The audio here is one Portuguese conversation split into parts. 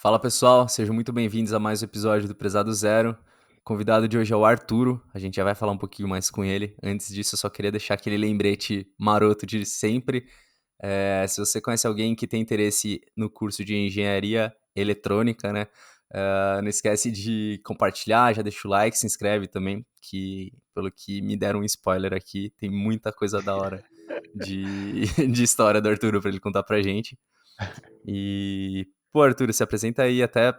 Fala pessoal, sejam muito bem-vindos a mais um episódio do Prezado Zero. O convidado de hoje é o Arturo, a gente já vai falar um pouquinho mais com ele. Antes disso, eu só queria deixar aquele lembrete maroto de sempre. Se você conhece alguém que tem interesse no curso de engenharia eletrônica, né? Não esquece de compartilhar, já deixa o like, se inscreve também, que pelo que me deram um spoiler aqui, tem muita coisa da hora de, de história do Arturo para ele contar pra gente. Pô, Arthur, se apresenta aí, até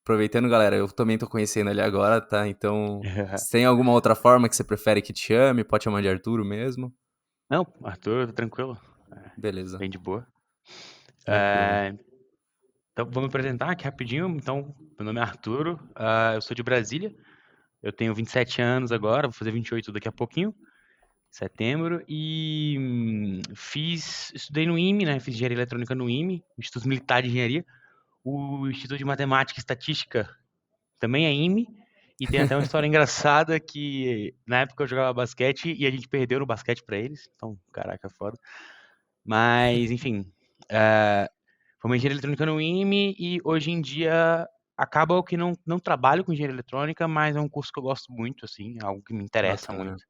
aproveitando, galera, eu também tô conhecendo ele agora, tá? Então, se tem alguma outra forma que você prefere que te chame, pode chamar de Arturo mesmo. Não, Arthur, tá tranquilo. Beleza, Bem de boa. tranquilo. Então, vou me apresentar aqui rapidinho. Então, meu nome é Arturo, eu sou de Brasília. Eu tenho 27 anos agora, vou fazer 28 daqui a pouquinho, setembro. E estudei no IME, né? Fiz engenharia eletrônica no IME, Instituto Militar de Engenharia. O Instituto de Matemática e Estatística também é IME. E tem até uma história engraçada que na época eu jogava basquete e a gente perdeu no basquete pra eles. Então, caraca, foda. Mas, enfim, formei engenharia eletrônica no IME e hoje em dia acaba que não trabalho com engenharia eletrônica, mas é um curso que eu gosto muito, assim, é algo que me interessa Bacana. muito.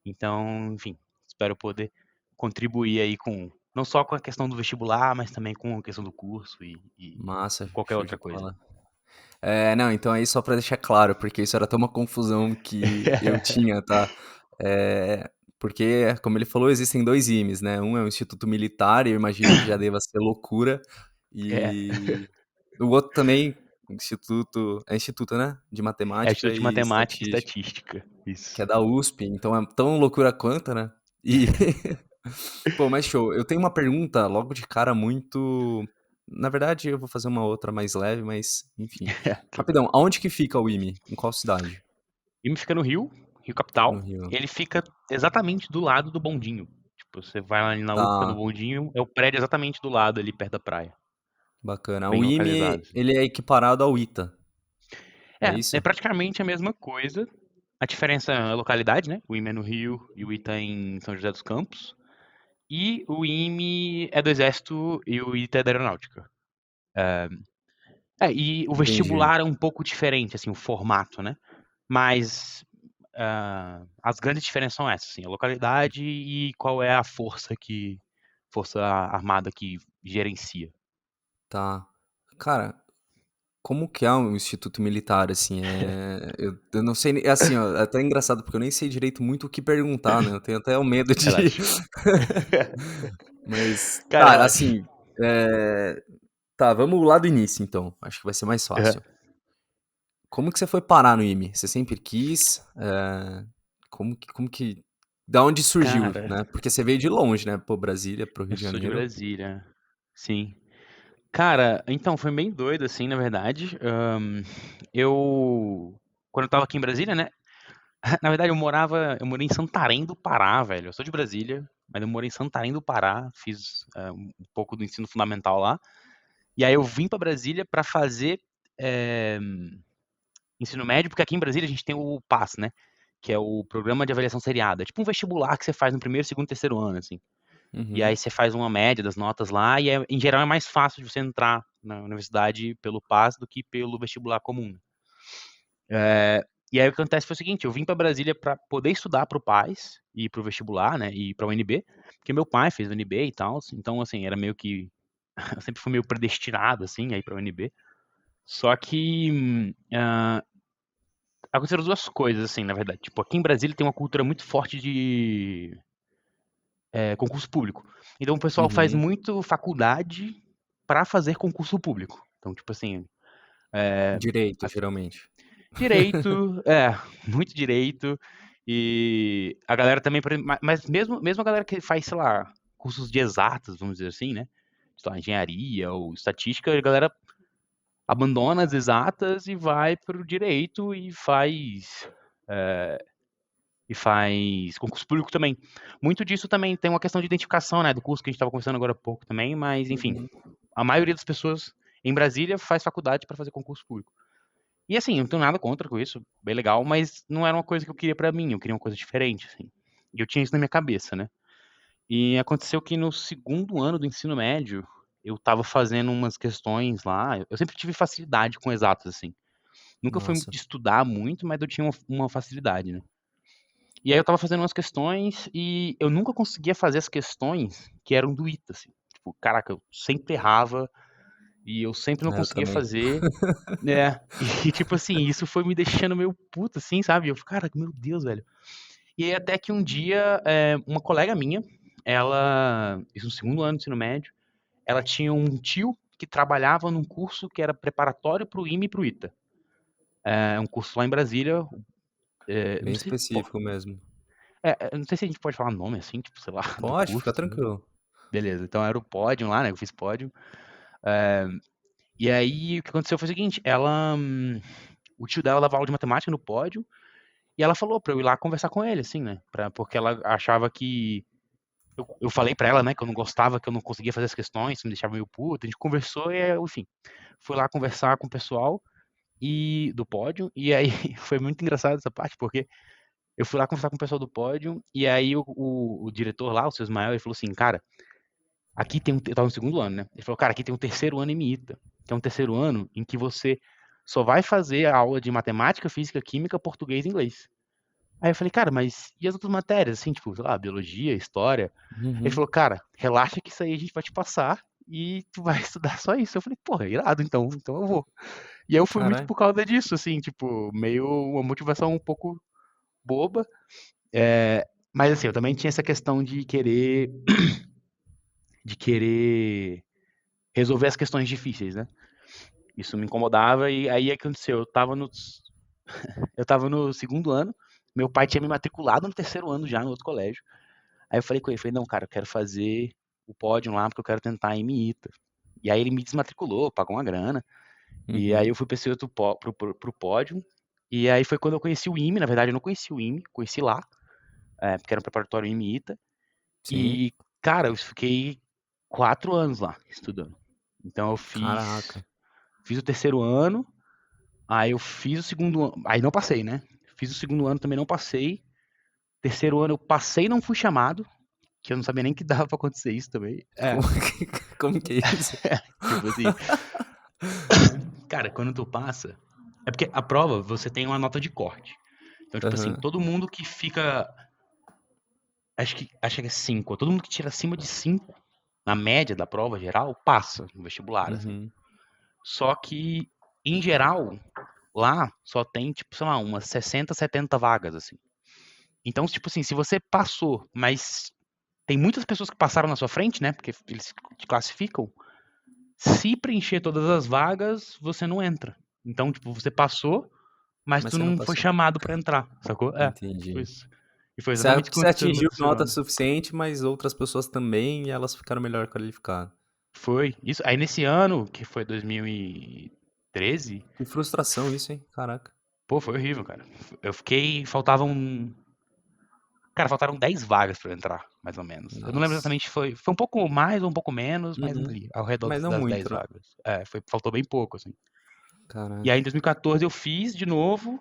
Então, enfim, espero poder contribuir aí com, não só com a questão do vestibular, mas também com a questão do curso e Massa, qualquer show de outra coisa. bola. Não, então aí só pra deixar claro, porque isso era tão uma confusão que eu tinha, tá? É, porque, como ele falou, existem dois IMEs, né? Um é o Instituto Militar, e eu imagino que já deva ser loucura, É, e o outro também, instituto, né? De é Matemática Instituto de e Matemática e Estatística, Estatística, que é isso. da USP, então é tão loucura quanto, né? E, pô, mas show. Eu tenho uma pergunta logo de cara muito. Na verdade, eu vou fazer uma outra mais leve, mas enfim. Rapidão, aonde que fica o IME? Em qual cidade? IME fica no Rio, Rio Fica no Capital. Rio. Ele fica exatamente do lado do bondinho. Tipo, você vai lá na UPA, no Tá, bondinho, é o prédio exatamente do lado ali, perto da praia. bacana. Bem O localizado, IME, assim. ele é equiparado ao ITA, é É isso? praticamente a mesma coisa. A diferença é a localidade, né? O IME é no Rio e o ITA é em São José dos Campos. E o IME é do Exército e o ITA é da Aeronáutica. E o Entendi. vestibular é um pouco diferente, assim, o formato, né? Mas as grandes diferenças são essas, assim, a localidade e qual é a força armada que gerencia. Tá. Cara, como que é um instituto militar, assim? Eu não sei, é assim, ó, é até engraçado, porque eu nem sei direito muito o que perguntar, né? Eu tenho até o medo de. Relaxa. Mas, Cara, tá, relaxa. assim, é, tá, vamos lá do início, então. Acho que vai ser mais Aham. fácil. Como que você foi parar no IME? Você sempre quis? Como que... Da onde surgiu, Cara, né? Porque você veio de longe, né? Pô, Brasília pro Rio eu de sou de Janeiro. Brasília. Sim. Cara, então, foi bem doido, assim, na verdade. Eu. Quando eu tava aqui em Brasília, né? Na verdade, eu morei em Santarém do Pará, velho. Eu sou de Brasília, mas eu morei em Santarém do Pará, fiz um pouco do ensino fundamental lá. E aí eu vim pra Brasília pra fazer eh, ensino médio, porque aqui em Brasília a gente tem o PAS, né? Que é o Programa de Avaliação Seriada. É tipo um vestibular que você faz no primeiro, segundo, terceiro ano, assim. E Uhum, aí você faz uma média das notas lá, e em geral é mais fácil de você entrar na universidade pelo PAS do que pelo vestibular comum. E aí o que acontece foi o seguinte, eu vim para Brasília para poder estudar para o PAS e para o vestibular, né, e para o UNB, porque meu pai fez o UNB e tal, então assim, era meio que eu sempre fui meio predestinado assim aí para o UNB. Só que aconteceram duas coisas assim, na verdade. Tipo, aqui em Brasília tem uma cultura muito forte de concurso público. Então o pessoal faz uhum. muito faculdade para fazer concurso público. Então, tipo assim, Direito, geralmente. direito, muito direito. E a galera também, mas mesmo a galera que faz, sei lá, cursos de exatas, vamos dizer assim, né? Sei lá, engenharia ou estatística, a galera abandona as exatas e vai pro direito e faz concurso público também. Muito disso também tem uma questão de identificação, né? Do curso que a gente estava conversando agora há pouco também, mas enfim, Uhum. a maioria das pessoas em Brasília faz faculdade para fazer concurso público. E assim, eu não tenho nada contra com isso, bem legal, mas não era uma coisa que eu queria pra mim, eu queria uma coisa diferente, assim. E eu tinha isso na minha cabeça, né? E aconteceu que no segundo ano do ensino médio, eu tava fazendo umas questões lá. Eu sempre tive facilidade com exatas, assim. Nunca fui muito Nossa. de estudar muito, mas eu tinha uma facilidade, né? E aí eu tava fazendo umas questões e eu nunca conseguia fazer as questões que eram do ITA, assim. Tipo, caraca, eu sempre errava e eu sempre não É, eu conseguia também. fazer, né? E tipo assim, isso foi me deixando meio puto, assim, sabe? Eu, cara, meu Deus, velho. E aí até que um dia, uma colega minha, ela, isso no segundo ano do ensino médio, ela tinha um tio que trabalhava num curso que era preparatório pro IME e pro ITA. É um curso lá em Brasília, não Bem sei, pô, específico mesmo. eu não sei se a gente pode falar nome assim, tipo, sei lá, do Pode, curso, fica assim. tranquilo. Beleza, então era o pódio lá, né? Eu fiz pódio. E aí o que aconteceu foi o seguinte, o tio dela dava aula de matemática no pódio e ela falou pra eu ir lá conversar com ele, assim, né? Porque ela achava que eu falei pra ela, né, que eu não gostava, que eu não conseguia fazer as questões, isso me deixava meio puto. A gente conversou e, enfim, fui lá conversar com o pessoal e do pódio. E aí foi muito engraçado essa parte, porque eu fui lá conversar com o pessoal do pódio e aí o diretor lá, o seu Ismael, ele falou assim, cara, aqui tem eu tava no segundo ano, né? Ele falou, cara, aqui tem um terceiro ano em MITA, que é um terceiro ano em que você só vai fazer a aula de matemática, física, química, português e inglês. Aí eu falei, cara, mas e as outras matérias, assim, tipo, sei lá, biologia, história? Ele Uhum. falou, cara, relaxa que isso aí a gente vai te passar e tu vai estudar só isso. Eu falei, porra, irado, então eu vou. E aí eu fui muito Caralho. por causa disso, assim, tipo, meio uma motivação um pouco boba. Mas assim, eu também tinha essa questão de querer resolver as questões difíceis, né? Isso me incomodava e aí o que aconteceu? Eu tava no segundo ano, meu pai tinha me matriculado no terceiro ano já no outro colégio. Aí eu falei com ele, falei, não, cara, eu quero fazer o pódio lá porque eu quero tentar em MITA. E aí ele me desmatriculou, pagou uma grana. E aí Uhum. eu fui pra esse outro pro pódio. E aí foi quando eu conheci o IME, na verdade eu não conheci o IME, conheci lá, porque era um preparatório IME ITA. Sim. E, cara, eu fiquei 4 anos lá estudando. Então eu fiz, Caraca. fiz o terceiro ano, aí eu fiz o segundo ano, aí não passei, né? Fiz o segundo ano, também não passei. Terceiro ano eu passei e não fui chamado, que eu não sabia nem que dava pra acontecer isso também. Como que, como que é isso? Tipo assim, cara, quando tu passa, é porque a prova você tem uma nota de corte. Então, tipo assim, Aham. todo mundo que fica, acho que é 5, todo mundo que tira acima de 5 na média da prova geral passa no vestibular, assim. Uhum. Só que em geral, lá só tem tipo, sei lá, umas 60, 70 vagas assim. Então, tipo assim, se você passou, mas tem muitas pessoas que passaram na sua frente, né? Porque eles te classificam. Se preencher todas as vagas, você não entra. Então, tipo, você passou, mas Mas tu você não não foi passou. chamado pra entrar, sacou? Tipo Entendi. isso. E foi Você, exatamente o que você aconteceu no meu atingiu terceiro nota ano. suficiente, mas outras pessoas também, e elas ficaram melhor qualificadas. Foi isso. Aí nesse ano, que foi 2013, Que frustração isso, hein? Caraca. pô, foi horrível, cara. Eu fiquei, cara, faltaram 10 vagas pra eu entrar, mais ou menos. Eu não lembro Nossa. exatamente, foi um pouco mais ou um pouco menos, mas Uhum. ali, ao redor Mas não das 10 muito, né? vagas. Faltou bem pouco, assim. E aí Caraca. em 2014 eu fiz de novo,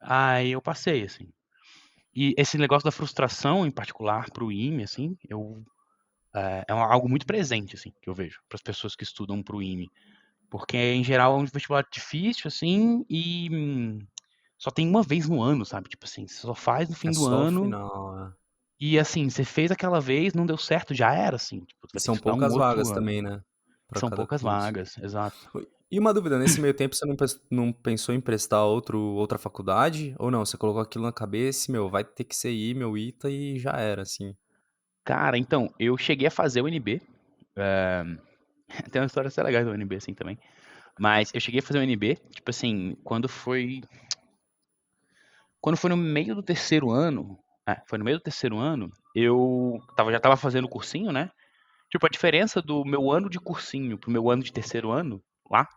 aí eu passei, assim. E esse negócio da frustração, em particular, pro IME, assim, algo muito presente, assim, que eu vejo, para as pessoas que estudam pro IME. Porque, em geral, é um vestibular difícil, assim, e só tem uma vez no ano, sabe? Tipo assim, você só faz no É fim do só o ano, final, né? e assim, você fez aquela vez, não deu certo, já era, assim. Tipo, você E vai ter que são estudar um poucas outro vagas ano. também, né? Pra São cada poucas curso. vagas, exato. E uma dúvida, nesse meio tempo você não pensou em prestar outra faculdade? Ou não? Você colocou aquilo na cabeça e, meu, vai ter que ser I, meu ITA e já era, assim. Cara, então, eu cheguei a fazer o UNB. Tem uma história até legal do UNB, assim, também. Mas eu cheguei a fazer o UNB, tipo assim, quando foi no meio do terceiro ano, foi no meio do terceiro ano, já tava fazendo o cursinho, né? Tipo, a diferença do meu ano de cursinho pro meu ano de terceiro ano, lá,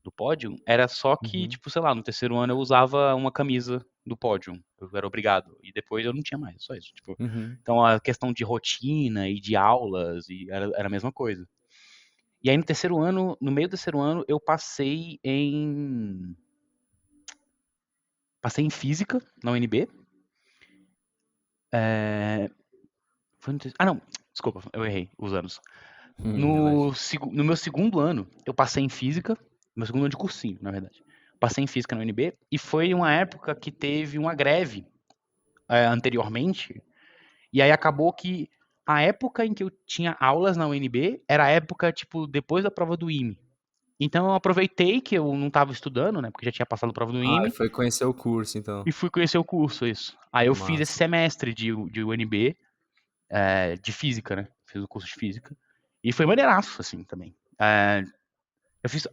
do pódio, era só que, Uhum. tipo, sei lá, no terceiro ano eu usava uma camisa do pódio, eu era obrigado, e depois eu não tinha mais, só isso, tipo. Uhum. Então a questão de rotina e de aulas, era a mesma coisa. E aí no terceiro ano, no meio do terceiro ano, eu passei em física na UNB. Foi no não, desculpa, eu errei os anos. Relógio. No meu segundo ano, eu passei em física, meu segundo ano de cursinho, na verdade. Passei em física na UNB e foi uma época que teve uma greve anteriormente, e aí acabou que a época em que eu tinha aulas na UNB era a época, tipo, depois da prova do IME. Então eu aproveitei que eu não estava estudando, né, porque já tinha passado a prova do Ah, IME, foi conhecer o curso, então. e fui conhecer o curso, isso. Aí eu fiz esse Massa. semestre de UNB, de física, né? Fiz o curso de física. E foi maneiraço, assim, também.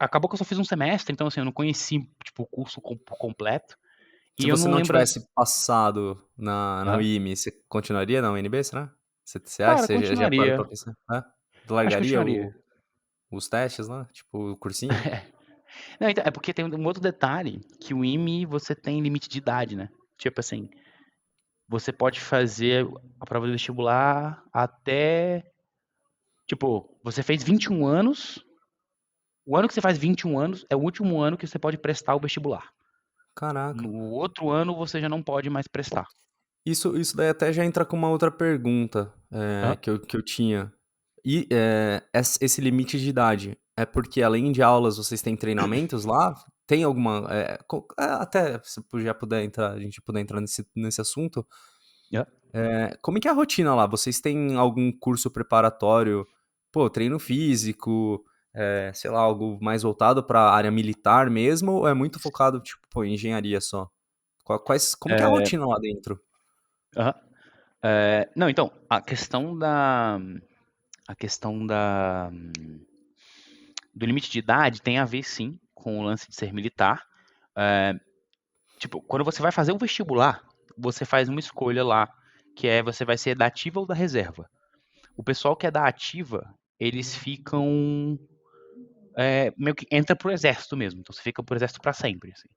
Acabou que eu só fiz um semestre, então assim, eu não conheci, tipo, o curso completo. Se E eu você não não lembro. tivesse passado na Hã? UIME, você continuaria na UNB, será? Você acha? Cara, Você já parou continuaria. pra pensar? É? Acho que Largaria continuaria. os testes lá? Tipo, o cursinho? Não, então, é porque tem um outro detalhe, que o IME você tem limite de idade, né? Tipo assim, você pode fazer a prova do vestibular até. Tipo, você fez 21 anos. O ano que você faz 21 anos é o último ano que você pode prestar o vestibular. Caraca. No outro ano você já não pode mais prestar. Isso daí até já entra com uma outra pergunta Hã? que eu tinha. E esse limite de idade é porque além de aulas vocês têm treinamentos lá? Tem alguma. Até se já puder entrar, a gente puder entrar nesse assunto. Hã? Como é que é a rotina lá? Vocês têm algum curso preparatório? Pô, treino físico, sei lá, algo mais voltado para a área militar mesmo? Ou é muito focado, tipo, pô, em engenharia só? Como que é a É, rotina lá dentro? aham. Não, então, a questão do limite de idade tem a ver sim com o lance de ser militar. Eh, tipo, quando você vai fazer o vestibular, você faz uma escolha lá, que é você vai ser da ativa ou da reserva. O pessoal que é da ativa, eles ficam meio que entra pro exército mesmo, então você fica pro exército para sempre, assim.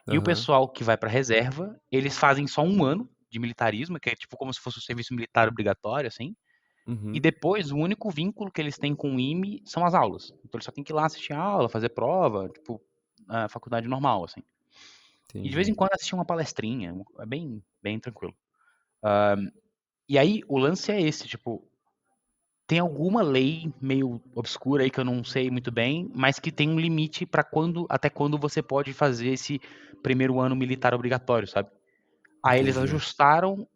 E o Aham. pessoal que vai pra reserva, eles fazem só um ano de militarismo, que é tipo como se fosse o serviço militar obrigatório, assim. E Uhum. depois, o único vínculo que eles têm com o IME são as aulas. Então eles só têm que ir lá assistir a aula, fazer prova, tipo, a faculdade normal, assim. E de vez em Entendi. quando assistir uma palestrinha, é bem, bem tranquilo. E aí, o lance é esse, tipo, tem alguma lei meio obscura aí que eu não sei muito bem, mas que tem um limite pra até quando você pode fazer esse primeiro ano militar obrigatório, sabe? Aí eles Entendi. ajustaram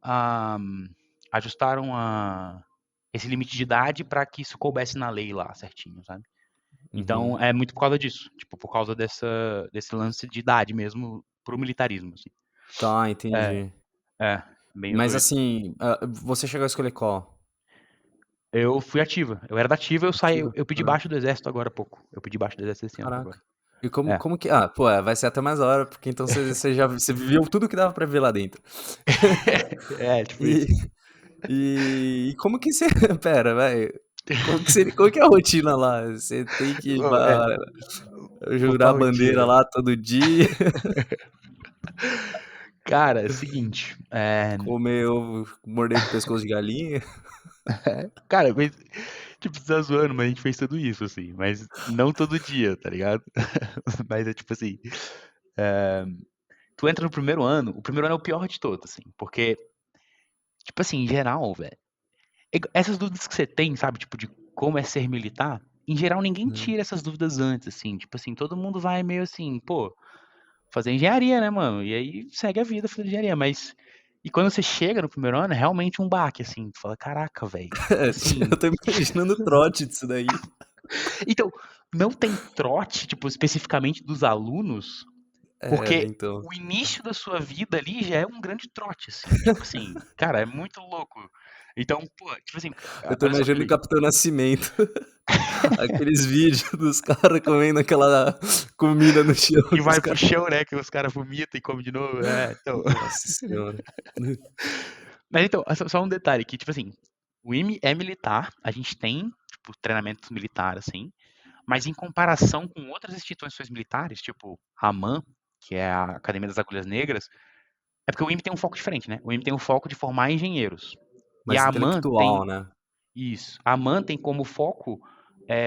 esse limite de idade para que isso coubesse na lei lá certinho, sabe? Uhum. Então é muito por causa disso, tipo, por causa desse lance de idade mesmo pro militarismo, assim. Tá, É, entendi. bem Mas doido. assim, você chegou a escolher qual? Eu fui ativa. Eu era da ativa, eu saí, Ativa? eu pedi Ah, baixo do exército agora há pouco. Eu pedi baixo do exército esse ano caraca. agora. E como, É. como que. Pô, vai ser até mais da hora, porque então você viveu tudo que dava pra ver lá dentro. É, tipo E, isso. e como que você. Pera, vai. Como que é a rotina lá? Você tem que É, vou jurar a falar um bandeira dia. lá todo dia, Cara, é o seguinte, comer ovo, morder pescoço de galinha. cara, mas, tipo, você tá zoando, mas a gente fez tudo isso, assim, mas não todo dia, tá ligado? Mas é tipo assim, eh, tu entra no primeiro ano, o primeiro ano é o pior de todos, assim, porque, tipo assim, em geral, velho, essas dúvidas que você tem, sabe, tipo, de como é ser militar, em geral ninguém Uhum. tira essas dúvidas antes, assim, tipo assim, todo mundo vai meio assim, pô, fazer engenharia, né, mano? E aí segue a vida fazendo engenharia, mas. E quando você chega no primeiro ano, é realmente um baque, assim. Tu fala, caraca, velho. Tipo assim. Eu tô imaginando o trote disso daí. Então, não tem trote, tipo, especificamente dos alunos, porque Então. o início da sua vida ali já é um grande trote, assim. Tipo assim, cara, é muito louco. Então, pô, tipo assim, Eu tô olha só, imaginando o peraí. Capitão Nascimento. Aqueles vídeos dos caras comendo aquela comida no chão Que que os vai pro caras. chão, né? Que os caras vomitam e comem de novo. É, então. Nossa senhora. Mas então, só um detalhe que, tipo assim, o IME é militar, a gente tem, tipo, treinamento militar, assim, mas em comparação com outras instituições militares, tipo a AMAN, que é a Academia das Agulhas Negras, é porque o IME tem um foco diferente, né? O IME tem o foco de formar engenheiros. E Mais a AMAN tem intelectual, né? isso. A AMAN tem como foco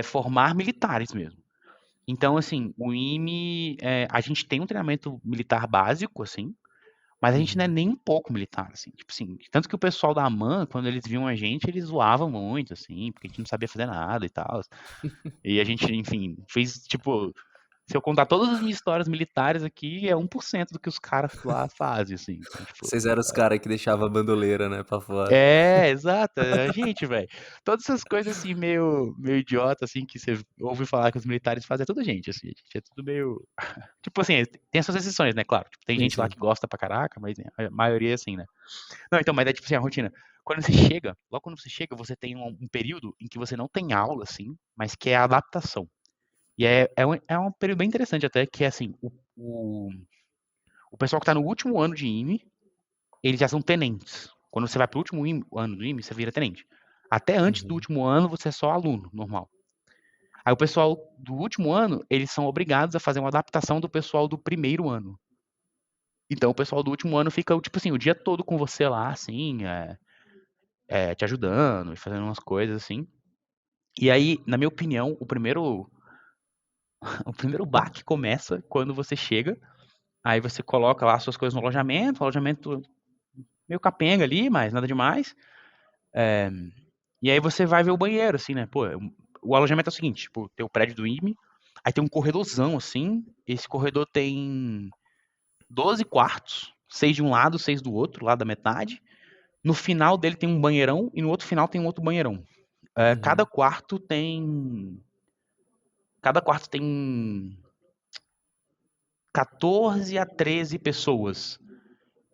formar militares mesmo. Então, assim, o IME, a gente tem um treinamento militar básico, assim, Mas a gente não é Uhum. nem um pouco militar, assim. Tipo assim, tanto que o pessoal da AMAN, quando eles viam a gente, eles zoavam muito, assim, porque a gente não sabia fazer nada e tal. E a gente, enfim, fez, tipo, se eu contar todas as minhas histórias militares aqui, é 1% do que os caras lá fazem, assim. Então, tipo, Vocês eram os caras que deixavam a bandoleira, né, pra fora. é, exato, é a gente, velho. Todas essas coisas assim, meio idiota, assim, que você ouve falar que os militares fazem, é tudo gente, assim, a gente é tudo meio. Tipo assim, tem essas exceções, né, claro. Tipo, tem Sim, gente lá sim. que gosta pra caraca, mas a maioria é assim, né. Não, então, mas é tipo assim, a rotina. Quando você chega, logo quando você chega, você tem um período em que você não tem aula, assim, mas que é a adaptação. E é um período bem interessante até, que é assim, o pessoal que tá no último ano de IME, eles já são tenentes. Quando você vai pro último ano do IME, você vira tenente. Até antes do Uhum. último ano, você é só aluno, normal. Aí o pessoal do último ano, eles são obrigados a fazer uma adaptação do pessoal do primeiro ano. Então o pessoal do último ano fica, tipo assim, o dia todo com você lá, assim, te ajudando e fazendo umas coisas assim. E aí, na minha opinião, o primeiro baque começa quando você chega, aí você coloca lá suas coisas no alojamento, alojamento meio capenga ali, mas nada demais. E aí você vai ver o banheiro, assim, né? Pô, o alojamento é o seguinte, tipo, tem o prédio do IME, aí tem um corredorzão, assim, esse corredor tem 12 quartos, 6 de um lado, 6 do outro, lá da metade. No final dele tem um banheirão e no outro final tem um outro banheirão. É, Uhum. cada quarto tem 14 a 13 pessoas,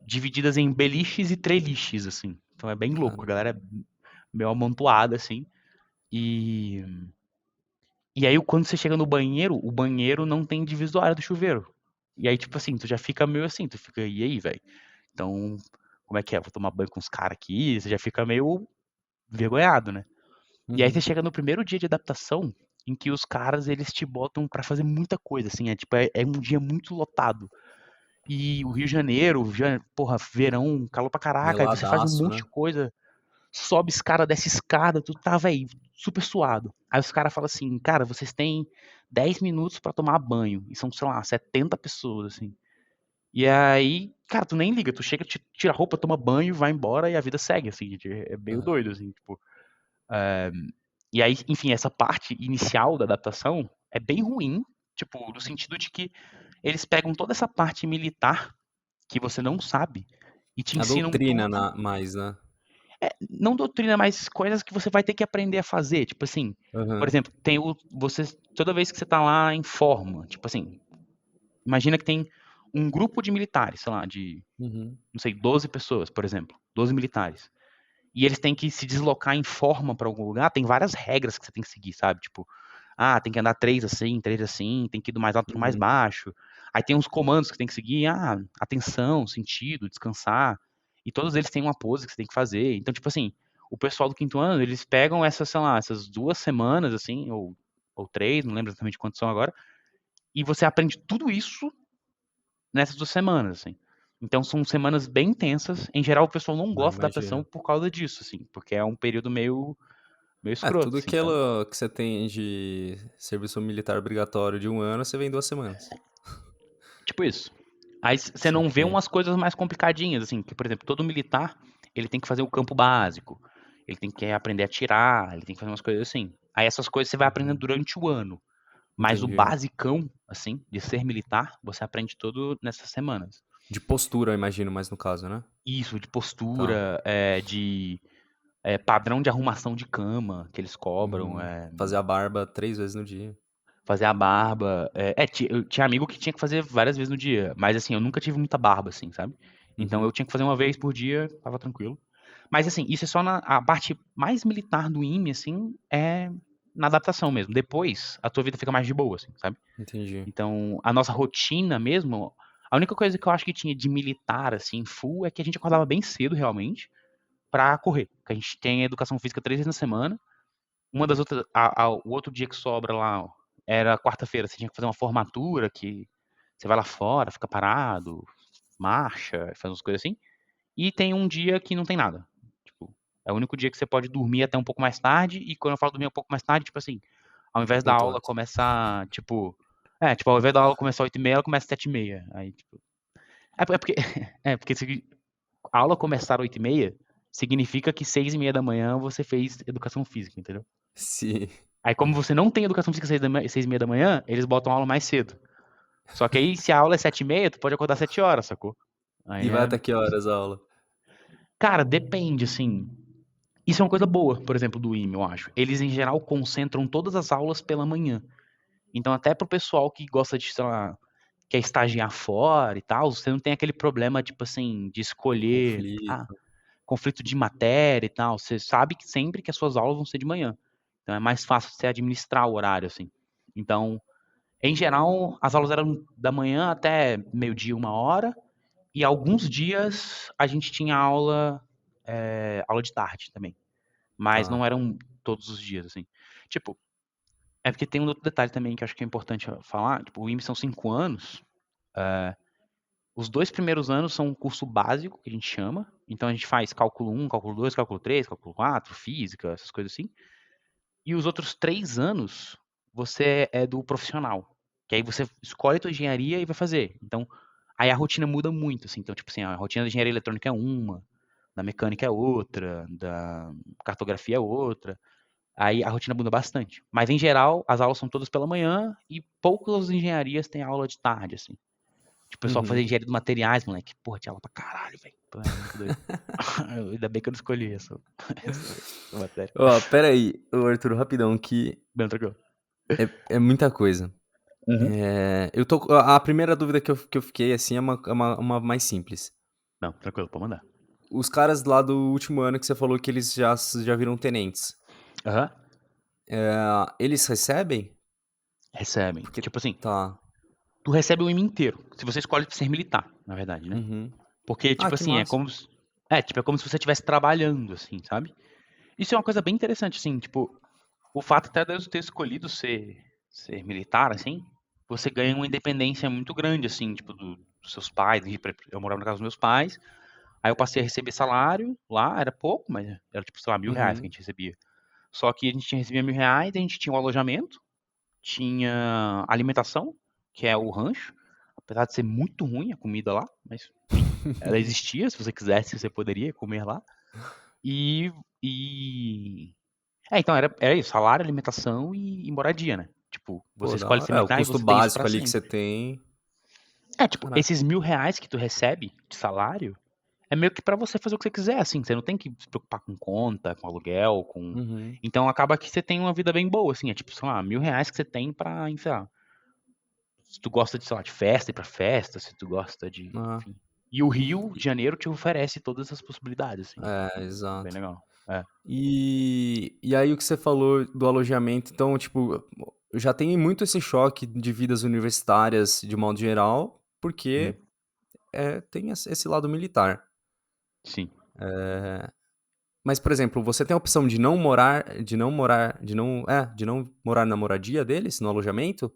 divididas em beliches e treliches, assim. Então é bem louco, a Cara, galera é meio amontoada, assim. E, e aí, quando você chega no banheiro, o banheiro não tem divisória do chuveiro. E aí, tipo assim, tu já fica meio assim, tu fica, e aí, velho? Então, como é que é? Vou tomar banho com os caras aqui? Você já fica meio envergonhado, né? E aí você uhum. chega no primeiro dia de adaptação, em que os caras, eles te botam pra fazer muita coisa, assim, é um dia muito lotado. E o Rio de Janeiro, já, porra, verão, calor pra caraca, aí você faz um Meladaço, monte de né? coisa, sobe escada, desce escada, tu tá, velho, super suado. Aí os caras falam assim, cara, vocês têm 10 minutos pra tomar banho, e são, sei lá, 70 pessoas, assim. E aí, cara, tu nem liga, tu chega, tira a roupa, toma banho, vai embora e a vida segue, assim, é meio Aham. doido, assim, tipo. E aí, enfim, essa parte inicial da adaptação é bem ruim, tipo, no sentido de que eles pegam toda essa parte militar que você não sabe e te A ensinam doutrina tudo. mais, né? Não doutrina, mas coisas que você vai ter que aprender a fazer. Tipo assim, por Aham. exemplo, toda vez que você tá lá em forma, tipo assim, imagina que tem um grupo de militares, sei lá, de, Uhum. não sei, 12 pessoas, por exemplo, 12 militares. E eles têm que se deslocar em forma para algum lugar, tem várias regras que você tem que seguir, sabe? Tipo, tem que andar três assim, tem que ir do mais alto pro mais Uhum. baixo. Aí tem uns comandos que tem que seguir, atenção, sentido, descansar. E todos eles têm uma pose que você tem que fazer. Então, tipo assim, o pessoal do quinto ano, eles pegam essas, sei lá, essas 2 semanas, assim, ou 3, não lembro exatamente quantas são agora, e você aprende tudo isso nessas 2 semanas, assim. Então são semanas bem intensas. Em geral, o pessoal não Ah, gosta da adaptação imagino. por causa disso, assim, porque é um período meio É, escroto, tudo assim, sabe? aquilo que você tem de serviço militar obrigatório de 1 ano, você vem em 2 semanas. Tipo isso. Aí você não vê Saquei. umas coisas mais complicadinhas, assim, que, por exemplo, todo militar, ele tem que fazer o campo básico, ele tem que aprender a atirar, ele tem que fazer umas coisas assim. Aí essas coisas você vai aprendendo Uhum. durante o ano. Mas o Entendi. basicão, assim, de ser militar, você aprende todo nessas semanas. De postura, eu imagino, mais no caso, né? Isso, de Tá. postura, de padrão de arrumação de cama que eles cobram, Uhum. Fazer a barba 3 vezes no dia. fazer a barba. Eu tinha amigo que tinha que fazer várias vezes no dia, mas assim, eu nunca tive muita barba, assim, sabe? Então eu Uhum. tinha que fazer uma vez por dia, tava tranquilo. Mas assim, isso é só a parte mais militar do IME, assim, é na adaptação mesmo. Depois, a tua vida fica mais de boa, assim, sabe? Entendi. Então, a nossa rotina mesmo, a única coisa que eu acho que tinha de militar, assim, full, é que a gente acordava bem cedo, realmente, pra correr. Que a gente tem educação física 3 vezes na semana. Uma das outras, o outro dia que sobra lá, ó, era quarta-feira, você tinha que fazer uma formatura que você vai lá fora, fica parado, marcha, faz umas coisas assim. E tem um dia que não tem nada. Tipo, é o único dia que você pode dormir até um pouco mais tarde. E quando eu falo dormir um pouco mais tarde, tipo assim, ao invés da 8 aula horas. começar, tipo, ao invés da aula começar 8h30, ela começa 7h30. Aí, tipo, É porque, porque se a aula começar às 8h30, significa que 6h30 da manhã você fez educação física, entendeu? Sim. Aí, como você não tem educação física 6h30 da manhã, eles botam a aula mais cedo. Só que aí, se a aula é 7h30, tu pode acordar 7 horas, sacou? Aí E vai é. até que horas a aula? Cara, depende, assim. Isso é uma coisa boa, por exemplo, do IME, eu acho. Eles, em geral, concentram todas as aulas pela manhã. Então, até pro pessoal que gosta de, sei lá, quer estagiar fora e tal, você não tem aquele problema, tipo assim, de escolher, Conflito. conflito de matéria e tal. Você sabe que sempre que as suas aulas vão ser de manhã. Então, é mais fácil você administrar o horário, assim. Então, em geral, as aulas eram da manhã até meio-dia, 1h, e alguns dias a gente tinha aula de tarde também. Mas Tá. não eram todos os dias, assim. Tipo, é porque tem um outro detalhe também que eu acho que é importante falar. Tipo, o IME são 5 anos. Os 2 primeiros anos são um curso básico, que a gente chama. Então a gente faz cálculo 1, cálculo 2, cálculo 3, cálculo 4, física, essas coisas assim. E os outros 3 anos, você é do profissional. Que aí você escolhe a tua engenharia e vai fazer. Então, aí a rotina muda muito, assim. Então, tipo assim, a rotina da engenharia eletrônica é uma, da mecânica é outra, da cartografia é outra. Aí a rotina muda bastante. Mas, em geral, as aulas são todas pela manhã e poucas engenharias têm aula de tarde, assim. Tipo, o pessoal que fazia Uhum. engenharia de materiais, moleque. Porra, tinha aula pra caralho, velho. Pô, era muito doido. Ainda bem que eu não escolhi essa matéria. Ó, pera aí, ô Arthur, rapidão, que Bem tranquilo. é muita coisa. Uhum. A primeira dúvida que eu fiquei, assim, é uma mais simples. Não, tranquilo, pode mandar. Os caras lá do último ano que você falou que eles já viram tenentes, Aham. eles recebem? Recebem. Porque, Tipo assim, tá, tu recebe o IME inteiro. Se você escolhe ser militar, na verdade, né? uhum. Porque, Ah, tipo que assim, massa. tipo, é como se você estivesse trabalhando, assim, sabe? Isso é uma coisa bem interessante, assim, tipo, o fato até de eu ter escolhido ser militar, assim, você ganha uma independência muito grande, assim, tipo, dos seus pais. Eu morava na casa dos meus pais, aí eu passei a receber salário lá, era pouco, mas era tipo, sei lá, R$ 1.000 que a Uhum, gente recebia. Só que a gente recebia R$ 1.000, a gente tinha o alojamento, tinha alimentação, que é o rancho, apesar de ser muito ruim a comida lá, mas enfim, ela existia, se você quisesse, você poderia comer lá. E, e então era isso, salário, alimentação e moradia, né? Tipo, você Pô, da escolhe ser hora. É, o militar e custo você tem isso pra básico ali que você sempre. tem. É, tipo, Caraca. esses R$ 1.000 que tu recebe de salário é meio que pra você fazer o que você quiser, assim. Você não tem que se preocupar com conta, com aluguel, com. Uhum. Então acaba que você tem uma vida bem boa, assim. É tipo, sei lá, R$ 1.000 que você tem pra, sei lá, se tu gosta de, sei lá, de festa, ir pra festa, se tu gosta de. Ah, Enfim. E o Rio de Janeiro te oferece todas essas possibilidades, assim. É bem exato. legal. É. E aí o que você falou do alojamento, então, tipo, já tem muito esse choque de vidas universitárias de modo geral, Uhum. porque tem esse lado militar. Sim. Mas, por exemplo, você tem a opção de não morar na moradia deles, no alojamento?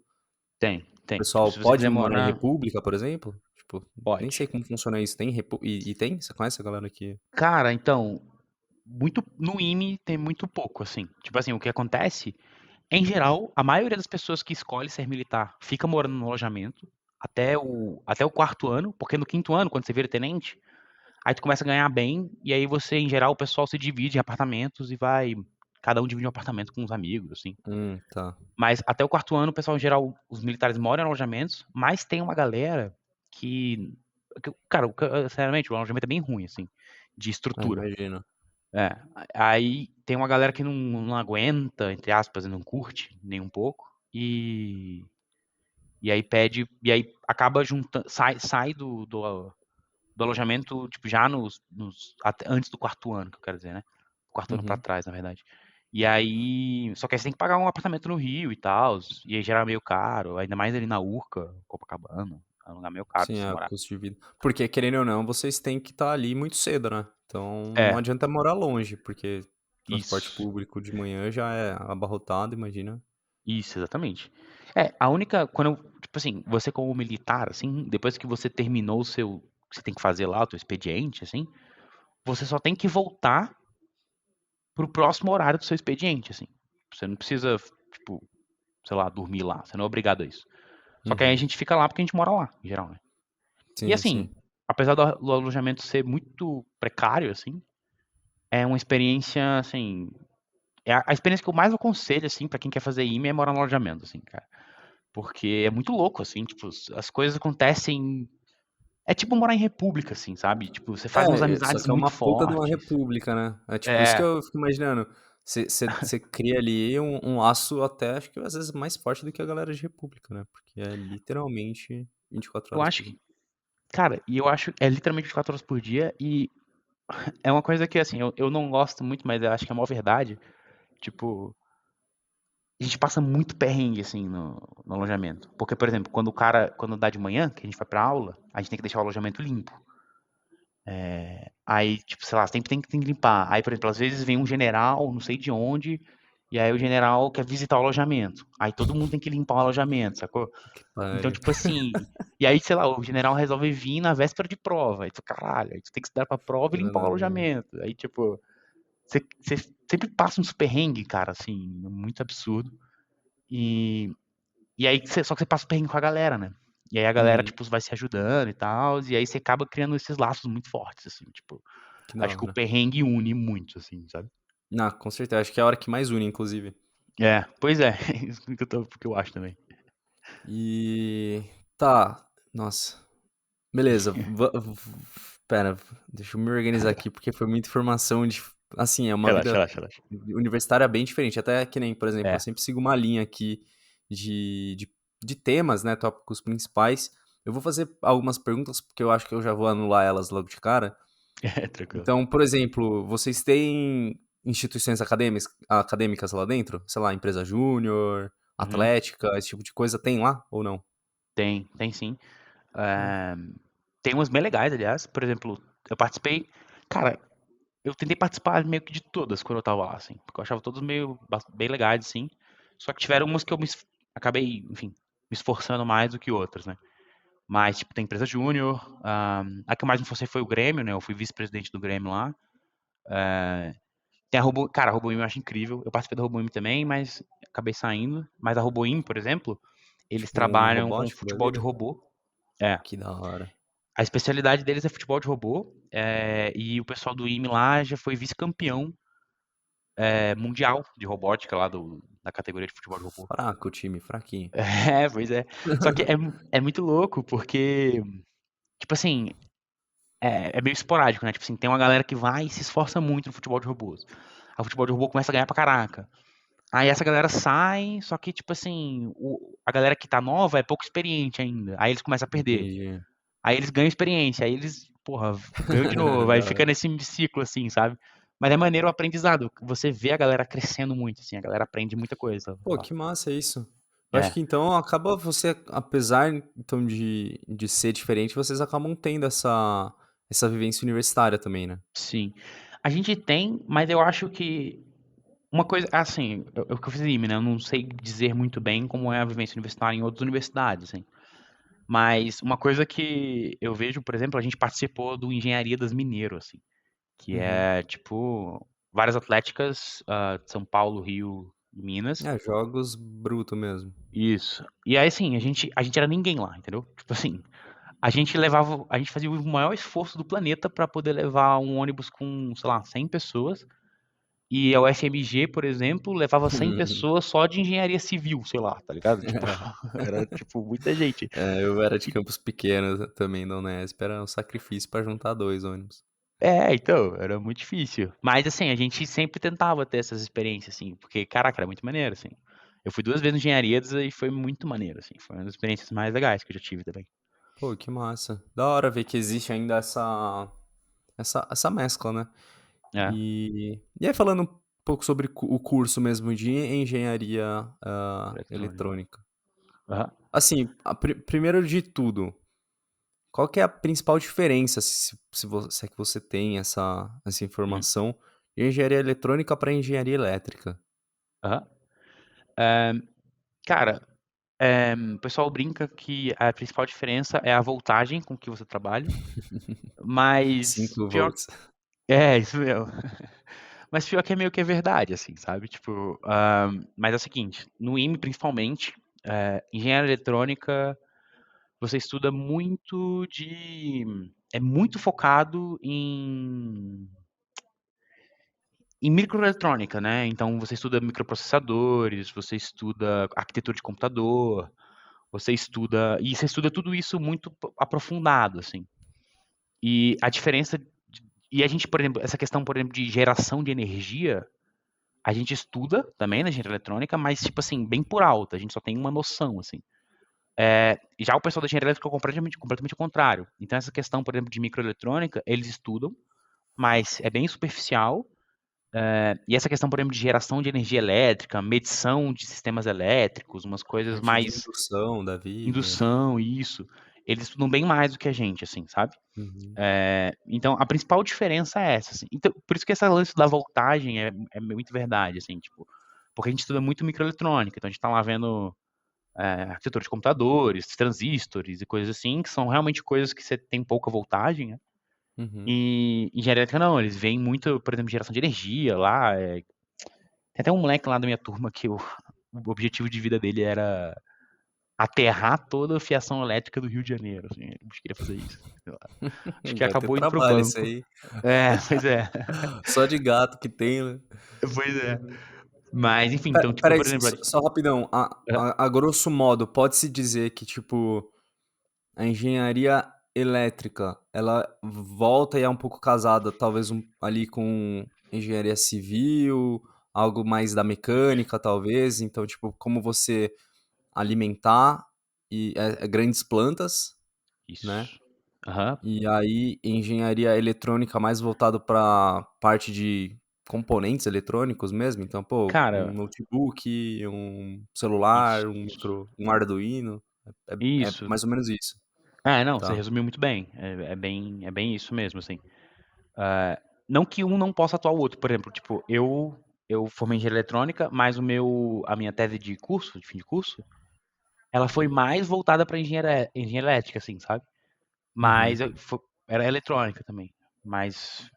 Tem, O tem. Tipo, pessoal se você pode quiser morar em morar, república, por exemplo? Tipo, nem sei pode. como funciona isso. Tem e tem? Você conhece a galera aqui? Cara, então, muito no IME tem muito pouco, assim. Tipo assim, o que acontece, em geral, a maioria das pessoas que escolhe ser militar fica morando no alojamento até o quarto ano, porque no quinto ano, quando você vira tenente, aí tu começa a ganhar bem, e aí você, em geral, o pessoal se divide em apartamentos e vai. Cada um divide um apartamento com os amigos, assim. Tá. Mas até o quarto ano, o pessoal, em geral, os militares moram em alojamentos, mas tem uma galera que. Cara, sinceramente, o alojamento é bem ruim, assim, de Ah, estrutura. imagino. É, aí tem uma galera que não aguenta, entre aspas, e não curte nem um pouco, e aí pede, e aí acaba juntando, sai do alojamento, tipo, já antes do quarto ano, que eu quero dizer, né? Quarto ano pra Uhum. trás, na verdade. E aí, só que aí você tem que pagar um apartamento no Rio e tal, e aí geral é meio caro, ainda mais ali na Urca, Copacabana, é um lugar meio caro Sim, de se é o morar. custo de vida. Porque, querendo ou não, vocês têm que estar ali muito cedo, né? Então, não É, adianta morar longe, porque transporte isso. público de manhã já é abarrotado, imagina. Isso, exatamente. A única, quando tipo assim, você como militar, assim, depois que você terminou que você tem que fazer lá, o teu expediente, assim, você só tem que voltar pro próximo horário do seu expediente, assim. Você não precisa, tipo, sei lá, dormir lá, você não é obrigado a isso. Só que aí a Uhum. gente fica lá porque a gente mora lá, em geral, né? E Sim, assim, sim. apesar do alojamento ser muito precário, assim, é uma experiência, assim, é a experiência que eu mais aconselho, assim, pra quem quer fazer IME é morar no alojamento, assim, cara. Porque é muito louco, assim, tipo, as coisas acontecem. É tipo morar em república, assim, sabe? Tipo, você faz umas Só amizades que é uma muito puta de uma fortes. república, né? É tipo isso que É, eu fico imaginando. Você cria ali um laço até, acho que às vezes mais forte do que a galera de república, né? Porque é literalmente 24 eu horas acho por dia. que, cara, e eu acho é literalmente 24 horas por dia e é uma coisa que, assim, eu não gosto muito, mas eu acho que é uma verdade. Tipo, a gente passa muito perrengue, assim, no alojamento. Porque, por exemplo, quando dá de manhã, que a gente vai pra aula, a gente tem que deixar o alojamento limpo. Aí, tipo, sei lá, sempre tem que limpar. Aí, por exemplo, às vezes vem um general, não sei de onde, e aí o general quer visitar o alojamento. Aí todo mundo tem que limpar o alojamento, sacou? Que Então, pariu. tipo assim, e aí, sei lá, o general resolve vir na véspera de prova. Aí tu, caralho, aí tu tem que estudar pra prova e limpar o Nada a ver. alojamento. Aí, tipo, você sempre passa uns perrengues, cara, assim, muito absurdo. E, e aí, só que você passa o perrengue com a galera, né? E aí a galera, Uhum. tipo, vai se ajudando e tal, e aí você acaba criando esses laços muito fortes, assim, tipo, Que da acho que o hora. perrengue une muito, assim, sabe? Ah, com certeza. Acho que é a hora que mais une, inclusive. É, pois é, isso que eu acho também. E. Tá. Nossa. Beleza. Pera, deixa eu me organizar aqui, porque foi muita informação de. Assim, é uma Relaxa, vida relaxa, relaxa. universitária bem diferente. Até que nem, por exemplo, eu É, sempre sigo uma linha aqui de, de, de temas, né? Tópicos principais. Eu vou fazer algumas perguntas, porque eu acho que eu já vou anular elas logo de cara. é, tranquilo. Então, por exemplo, vocês têm instituições acadêmicas lá dentro? Sei lá, empresa júnior, Uhum. atlética, esse tipo de coisa tem lá ou não? Tem sim. Pô, É, tem umas bem legais, aliás. Por exemplo, eu participei. Cara, eu tentei participar meio que de todas quando eu tava lá, assim. Porque eu achava todas meio bem legais, assim. Só que tiveram umas que acabei, enfim, me esforçando mais do que outras, né? Mas, tipo, tem empresa júnior. A que eu mais me esforcei foi o Grêmio, né? Eu fui vice-presidente do Grêmio lá. Tem a Cara, a RoboIM eu acho incrível. Eu participei da RoboIM também, mas acabei saindo. Mas a RoboIM, por exemplo, eles tipo um trabalham com robótico da futebol de vida? robô. É. Que da hora. A especialidade deles é futebol de robô. E o pessoal do IME lá já foi vice-campeão mundial de robótica lá da categoria de futebol de robô. Fraco o time, fraquinho. É, pois é. Só que é muito louco, porque, tipo assim, é meio esporádico, né? Tipo assim, tem uma galera que vai e se esforça muito no futebol de robôs. Aí o futebol de robô começa a ganhar pra caraca. Aí essa galera sai, só que, tipo assim, a galera que tá nova é pouco experiente ainda. Aí eles começam a perder. Entendi. Aí eles ganham experiência, aí eles, porra, ganham de novo. Aí Da fica hora. nesse ciclo, assim, sabe? Mas é maneiro o aprendizado. Você vê a galera crescendo muito, assim, a galera aprende muita coisa Pô, lá. que massa isso. Eu acho É, que então acaba você, apesar então de ser diferente, vocês acabam tendo essa vivência universitária também, né? sim. A gente tem, mas eu acho que uma coisa, assim, eu fiz IME, né? Eu não sei dizer muito bem como é a vivência universitária em outras universidades, assim. Mas uma coisa que eu vejo, por exemplo, a gente participou do Engenharia das Mineiro, assim, que Uhum. é tipo várias atléticas de São Paulo, Rio e Minas. É, jogos bruto mesmo. Isso. E aí, assim, a gente era ninguém lá, entendeu? Tipo assim, a gente fazia o maior esforço do planeta para poder levar um ônibus com, sei lá, 100 pessoas. E a UFMG, por exemplo, levava 100 pessoas só de engenharia civil, sei lá, tá ligado? Tipo, era tipo muita gente. É, eu era de campos pequenos também da Unesp, era um sacrifício pra juntar dois ônibus. Então, era muito difícil. Mas, assim, a gente sempre tentava ter essas experiências, assim, porque, caraca, era muito maneiro, assim. Eu fui 2 vezes no Engenharias e foi muito maneiro, assim. Foi uma das experiências mais legais que eu já tive também. Pô, que massa. Da hora ver que existe ainda essa mescla, né? É, E aí, falando um pouco sobre o curso mesmo de engenharia eletrônica. eletrônica. Aham. Assim, primeiro de tudo, qual que é a principal diferença, se é que você tem essa Uhum. informação, de engenharia eletrônica para engenharia elétrica? Aham. Cara, o pessoal brinca que a principal diferença é a voltagem com que você trabalha, mas 5 pior volts. é, isso mesmo. Mas pior que é meio que é verdade, assim, sabe? Tipo, mas é o seguinte, no IME principalmente, engenharia eletrônica, você estuda muito de é muito focado em microeletrônica, né? Então você estuda microprocessadores, você estuda arquitetura de computador, você estuda tudo isso muito aprofundado, assim. E a diferença e a gente, por exemplo, essa questão, por exemplo, de geração de energia, a gente estuda também na engenharia eletrônica, mas tipo assim, bem por alto, a gente só tem uma noção, assim. Já o pessoal da engenharia elétrica é completamente o contrário. Então essa questão, por exemplo, de microeletrônica, eles estudam, mas é bem superficial. E essa questão, por exemplo, de geração de energia elétrica, medição de sistemas elétricos, umas coisas Parte de mais indução da vida. indução, isso, eles estudam bem mais do que a gente, assim, sabe? Uhum. Então, a principal diferença é essa, assim. Então, por isso que essa lance da voltagem é muito verdade, assim, tipo, porque a gente estuda muito microeletrônica, então a gente tá lá vendo arquitetura de computadores, transistores e coisas assim, que são realmente coisas que você tem pouca voltagem, né? Uhum. E engenharia elétrica não, eles veem muito, por exemplo, geração de energia lá. Tem até um moleque lá da minha turma que o objetivo de vida dele era aterrar toda a fiação elétrica do Rio de Janeiro, assim, ele queria fazer isso. Sei lá. Acho que Vai ter acabou indo pro trabalho isso banco. aí. Pois é. Só de gato que tem, né? Pois é. Mas, enfim, então, tipo, Peraí, por exemplo. só rapidão. A grosso modo, pode-se dizer que, tipo, a engenharia elétrica, ela volta e é um pouco casada, talvez ali com engenharia civil, algo mais da mecânica, talvez. Então, tipo, como você alimentar grandes plantas, né? Isso. Aham. E aí, engenharia eletrônica mais voltado para parte de componentes eletrônicos mesmo. Então, pô, um Cara, notebook, um isso. celular, um Arduino. É Isso. mais ou menos isso, Não, você tá? resumiu muito bem. É bem isso mesmo, assim. Não que um não possa atuar o outro. Por exemplo, tipo, eu formei em engenharia eletrônica, mas a minha tese de curso, de fim de curso, ela foi mais voltada para engenharia elétrica, assim, sabe? Mas Uhum. era eletrônica também. Mas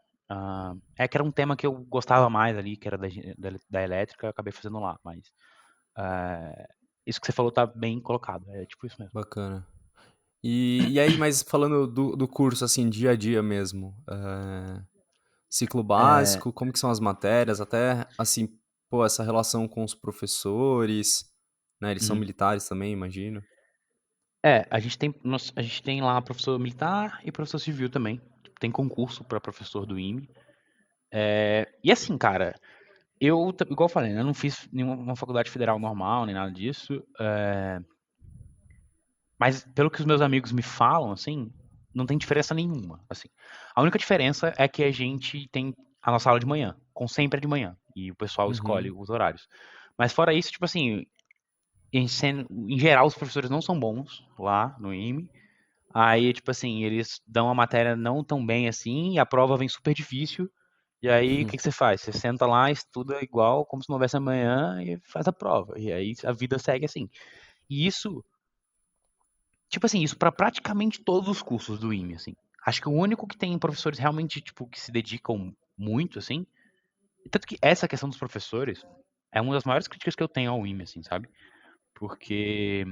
é que era um tema que eu gostava mais ali, que era da elétrica, eu acabei fazendo lá. Mas isso que você falou tá bem colocado. É tipo isso mesmo. Bacana. E aí, mas falando do curso, assim, dia a dia mesmo, ciclo básico, como que são as matérias, até, assim, pô, essa relação com os professores, né, eles são Uhum. militares também, imagino. A gente tem lá professor militar e professor civil também. Tem concurso para professor do IME. E assim, cara, igual eu falei, né, eu não fiz nenhuma faculdade federal normal, nem nada disso. Mas pelo que os meus amigos me falam, assim, não tem diferença nenhuma, assim. A única diferença é que a gente tem a nossa aula de manhã, com sempre é de manhã, e o pessoal escolhe Uhum. os horários. Mas fora isso, tipo assim, em geral os professores não são bons lá no IME. Aí, tipo assim, eles dão a matéria não tão bem assim, e a prova vem super difícil. E aí, o que que você faz? Você senta lá, estuda igual, como se não houvesse amanhã, e faz a prova. E aí a vida segue assim. E isso, tipo assim, isso para praticamente todos os cursos do IME, assim. Acho que o único que tem professores realmente, tipo, que se dedicam muito, assim. Tanto que essa questão dos professores é uma das maiores críticas que eu tenho ao IME, assim, sabe? Porque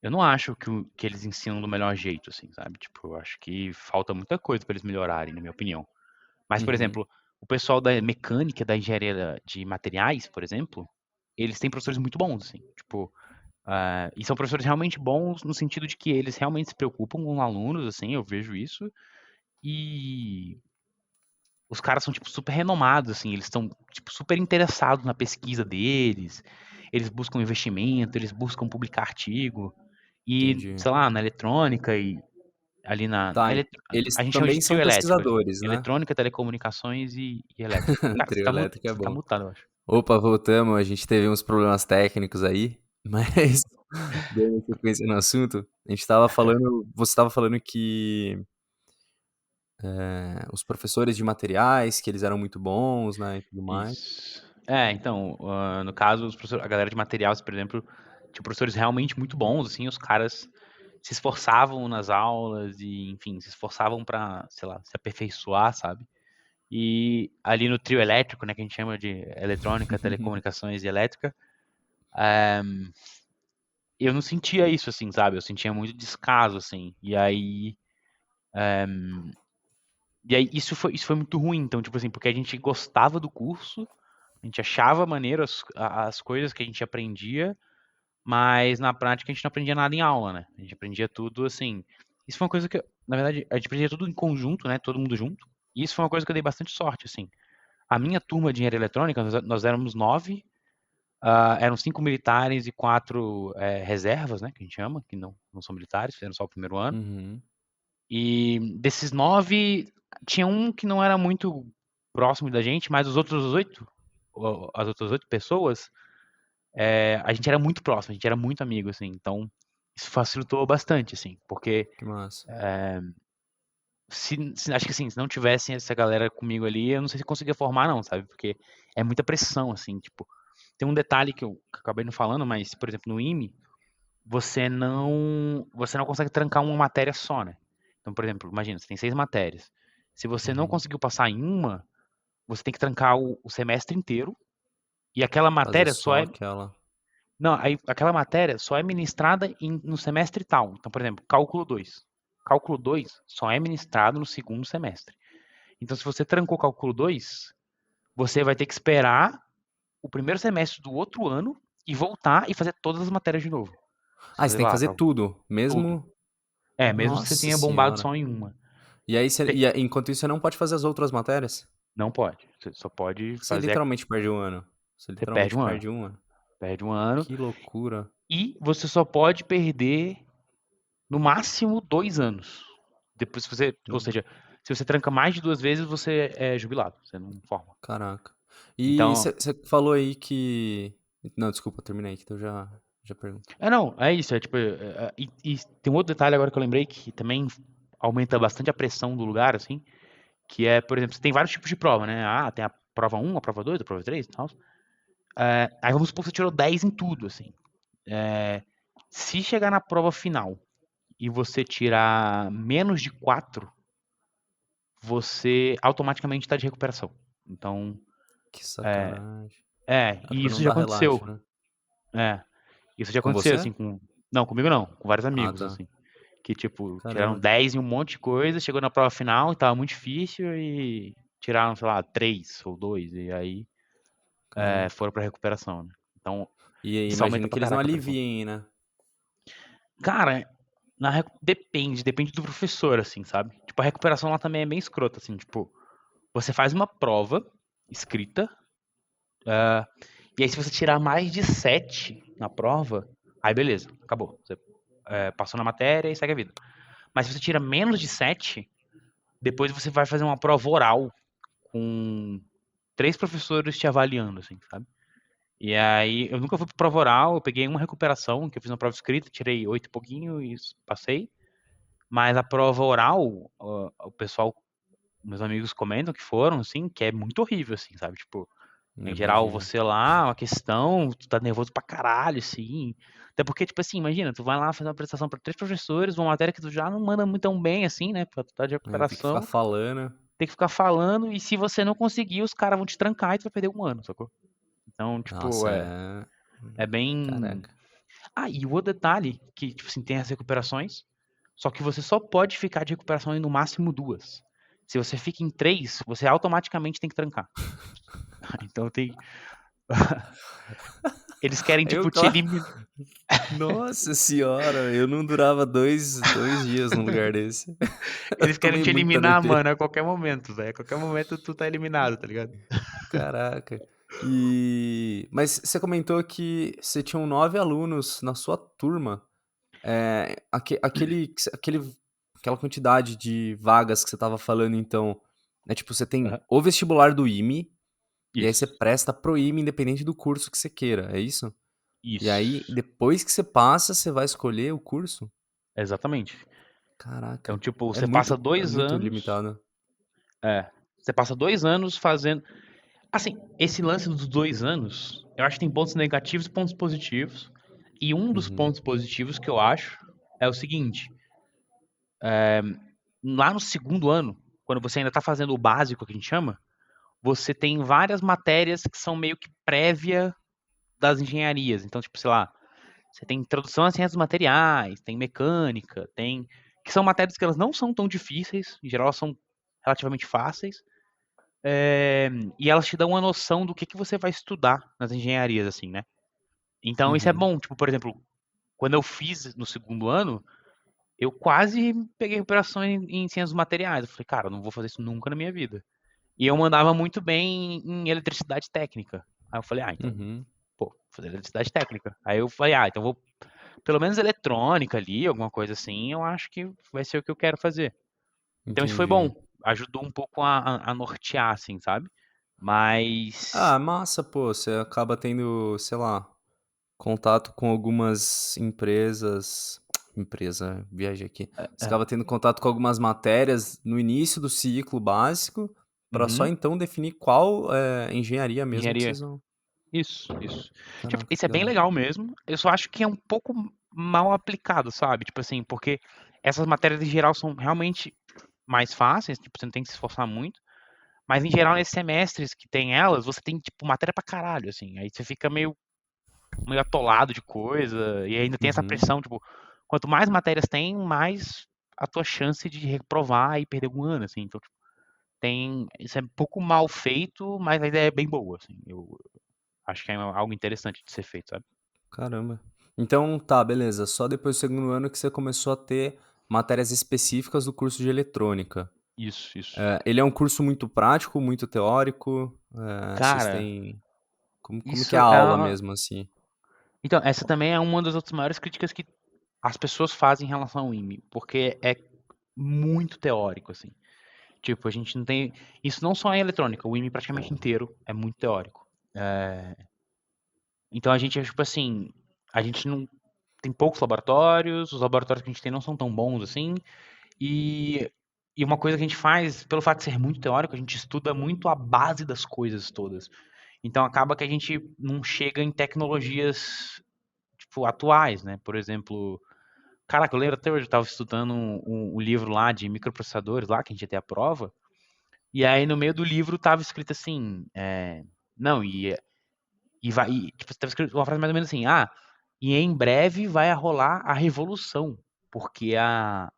eu não acho que eles ensinam do melhor jeito, assim, sabe? Tipo, eu acho que falta muita coisa para eles melhorarem, na minha opinião. Mas, por Uhum. exemplo, o pessoal da mecânica, da engenharia de materiais, por exemplo, eles têm professores muito bons, assim. Tipo, e são professores realmente bons no sentido de que eles realmente se preocupam com alunos, assim, eu vejo isso. E os caras são, tipo, super renomados, assim, eles estão, tipo, super interessados na pesquisa deles, eles buscam investimento, eles buscam publicar artigo. E, Entendi. sei lá, na eletrônica e ali na. Tá, eles A gente chama de também são trio elétrico aqui. pesquisadores, né? Eletrônica, telecomunicações e elétrica. Cara, Trio elétrico é você tá bom. mutado, eu acho. Opa, voltamos, a gente teve uns problemas técnicos aí, mas dando sequência no assunto, a gente estava falando, você estava falando que os professores de materiais, que eles eram muito bons, né, e tudo mais. Isso. Então, no caso, a galera de materiais, por exemplo, tinha professores realmente muito bons, assim, os caras se esforçavam nas aulas e, enfim, se esforçavam pra, sei lá, se aperfeiçoar, sabe? E ali no trio elétrico, né, que a gente chama de eletrônica, telecomunicações e elétrica, eu não sentia isso, assim, sabe? Eu sentia muito descaso, assim. E aí E aí isso foi muito ruim, então, tipo assim, porque a gente gostava do curso, a gente achava maneiro as coisas que a gente aprendia, mas na prática a gente não aprendia nada em aula, né? A gente aprendia tudo assim. Isso foi uma coisa que, na verdade, a gente aprendia tudo em conjunto, né? Todo mundo junto. E isso foi uma coisa que eu dei bastante sorte, assim. A minha turma de engenharia eletrônica, nós éramos 9, eram 5 militares e 4 reservas, né? Que a gente chama, que não são militares, fizeram só o primeiro ano. Uhum. E desses 9, tinha um que não era muito próximo da gente, mas os outros 8, as outras 8 pessoas, a gente era muito próximo, a gente era muito amigo, assim. Então, isso facilitou bastante, assim, porque Que massa. acho que assim, se não tivesse essa galera comigo ali, eu não sei se eu conseguia formar, não, sabe? Porque é muita pressão, assim, tipo. Tem um detalhe que eu acabei não falando, mas, por exemplo, no IME, você não consegue trancar uma matéria só, né? Então, por exemplo, imagina, você tem 6 matérias. Se você não Uhum. conseguiu passar em uma, você tem que trancar o semestre inteiro e aquela Fazer matéria só só é. aquela. Não, aí aquela matéria só é ministrada no semestre tal. Então, por exemplo, cálculo 2. Cálculo 2 só é ministrado no segundo semestre. Então, se você trancou cálculo 2, você vai ter que esperar o primeiro semestre do outro ano e voltar e fazer todas as matérias de novo. Você Ah, você fazer tem que lá, fazer tudo, tudo. mesmo. Mesmo que você Nossa tenha bombado senhora. só em uma. E aí, Te- enquanto isso, você não pode fazer as outras matérias? Não pode. Você só pode Você fazer. literalmente perde um ano. Você Você perde literalmente um ano. perde um ano. Perde um ano. Que loucura. E você só pode perder no máximo 2 anos. Depois, se você. Ou Hum, seja, se você tranca mais de 2 vezes, você é jubilado. Você não forma. Caraca. E Então. você falou aí que. Não, desculpa, terminei que eu já pergunto. Não. É isso. É tipo. E tem um outro detalhe agora que eu lembrei que também aumenta bastante a pressão do lugar, assim. Que é, por exemplo, você tem vários tipos de prova, né? Tem a prova um, a prova 2, a prova 3 e tal. Aí vamos supor que você tirou 10 em tudo, assim. Se chegar na prova final e você tirar menos de 4, você automaticamente está de recuperação. Então, Que sacanagem. É e pra isso não já dar relaxo, aconteceu. né? É, isso já Com aconteceu, você? assim, não, comigo não, com vários Ah, amigos, tá. assim. Que, tipo, tiraram Caramba. 10 em um monte de coisa, chegou na prova final e tava muito difícil e tiraram, sei lá, 3 ou 2 e aí Caraca. foram pra recuperação, né? Então, E aí, isso aumenta imagino que pra eles não caraca a pressão. aliviem, né? Cara, depende do professor, assim, sabe? Tipo, a recuperação lá também é bem escrota, assim, tipo, você faz uma prova escrita, e aí se você tirar mais de 7 na prova, aí beleza, acabou. Você passou na matéria e segue a vida. Mas se você tira menos de 7, depois você vai fazer uma prova oral com 3 professores te avaliando, assim, sabe? E aí, eu nunca fui pra prova oral, eu peguei uma recuperação, que eu fiz uma prova escrita, tirei 8 e pouquinho e passei. Mas a prova oral, o pessoal, meus amigos comentam que foram, assim, que é muito horrível, assim, sabe? Tipo, Eu em geral, imagino. você lá, uma questão, tu tá nervoso pra caralho, assim. Até porque, tipo assim, imagina, tu vai lá fazer uma apresentação pra 3 professores, uma matéria que tu já não manda muito tão bem, assim, né? Pra tu tá de Aí tem que ficar recuperação, falando. tem que ficar falando, e se você não conseguir, os caras vão te trancar e tu vai perder um ano, sacou? Então, tipo, Nossa, é bem. Caraca. E o outro detalhe, que, tipo assim, tem as recuperações, só que você só pode ficar de recuperação em no máximo 2. Se você fica em 3, você automaticamente tem que trancar. Então tem. Eles querem, Eu, tipo, te eliminar. Nossa senhora, eu não durava dois dias num lugar desse. Eu Eles querem tomei te muita eliminar, DP. mano, a qualquer momento, velho. A qualquer momento tu tá eliminado, tá ligado? Caraca. Mas você comentou que você tinha 9 alunos na sua turma. Aquela quantidade de vagas que você tava falando, então, é tipo, você tem Aham. o vestibular do IME, e aí você Isso. presta pro IME independente do curso que você queira, é isso? E aí, Isso. depois que você passa, você vai escolher o curso? Exatamente. Então, Caraca. tipo, É você passa muito, é dois muito anos. limitado. É. Você passa 2 anos fazendo. Assim, esse lance dos 2 anos, eu acho que tem pontos negativos e pontos positivos. E um dos Uhum. pontos positivos que eu acho é o seguinte: lá no segundo ano, quando você ainda está fazendo o básico que a gente chama, você tem várias matérias que são meio que prévia das engenharias. Então, tipo, sei lá, você tem introdução às ciências dos materiais, tem mecânica, tem que são matérias que elas não são tão difíceis, em geral elas são relativamente fáceis, e elas te dão uma noção do que você vai estudar nas engenharias, assim, né? Então isso é Uhum. bom, tipo, por exemplo, quando eu fiz no segundo ano, eu quase peguei recuperação em ciências dos materiais. Eu falei, cara, eu não vou fazer isso nunca na minha vida. E eu mandava muito bem em eletricidade técnica. Aí eu falei, então, Uhum. pô, vou fazer eletricidade técnica. Aí eu falei, então vou, pelo menos eletrônica ali, alguma coisa assim, eu acho que vai ser o que eu quero fazer. Então isso foi bom. Entendi. Ajudou um pouco a nortear, assim, sabe? Mas. Ah, massa, pô. Você acaba tendo, sei lá, contato com algumas empresas. Empresa, viajei aqui. Você É, acaba tendo contato com algumas matérias no início do ciclo básico, para só uhum, então definir qual engenharia mesmo que engenharia. vocês vão. Isso. Tipo, Caraca, isso que é da bem hora. legal mesmo. Eu só acho que é um pouco mal aplicado, sabe? Tipo assim, porque essas matérias em geral são realmente mais fáceis, tipo, você não tem que se esforçar muito. Mas em geral, nesses semestres que tem elas, você tem, tipo, matéria pra caralho, assim. Aí você fica meio atolado de coisa, e ainda tem essa Uhum. pressão, tipo, quanto mais matérias tem, mais a tua chance de reprovar e perder um ano, assim. Então, tipo, isso é um pouco mal feito, mas a ideia é bem boa, assim. Eu acho que é algo interessante de ser feito, sabe? Caramba. Então, tá, beleza. Só depois do segundo ano que você começou a ter matérias específicas do curso de eletrônica. Isso. Ele é um curso muito prático, muito teórico. Vocês Cara, têm. Como que é a isso é aula uma... mesmo, assim? Então, essa também é uma das outras maiores críticas que as pessoas fazem em relação ao IME, porque é muito teórico, assim. Tipo, a gente não tem. Isso não só em eletrônica, o IME praticamente inteiro é muito teórico. Então a gente, tipo assim, a gente não tem poucos laboratórios, os laboratórios que a gente tem não são tão bons assim, e, e uma coisa que a gente faz, pelo fato de ser muito teórico, a gente estuda muito a base das coisas todas. Então acaba que a gente não chega em tecnologias, tipo, atuais, né? Por exemplo, caraca, eu lembro até hoje, eu estava estudando um livro lá de microprocessadores lá, que a gente ia ter a prova, e aí no meio do livro tava escrito assim, não, tipo, tava escrito uma frase mais ou menos assim, e em breve vai rolar a revolução, porque a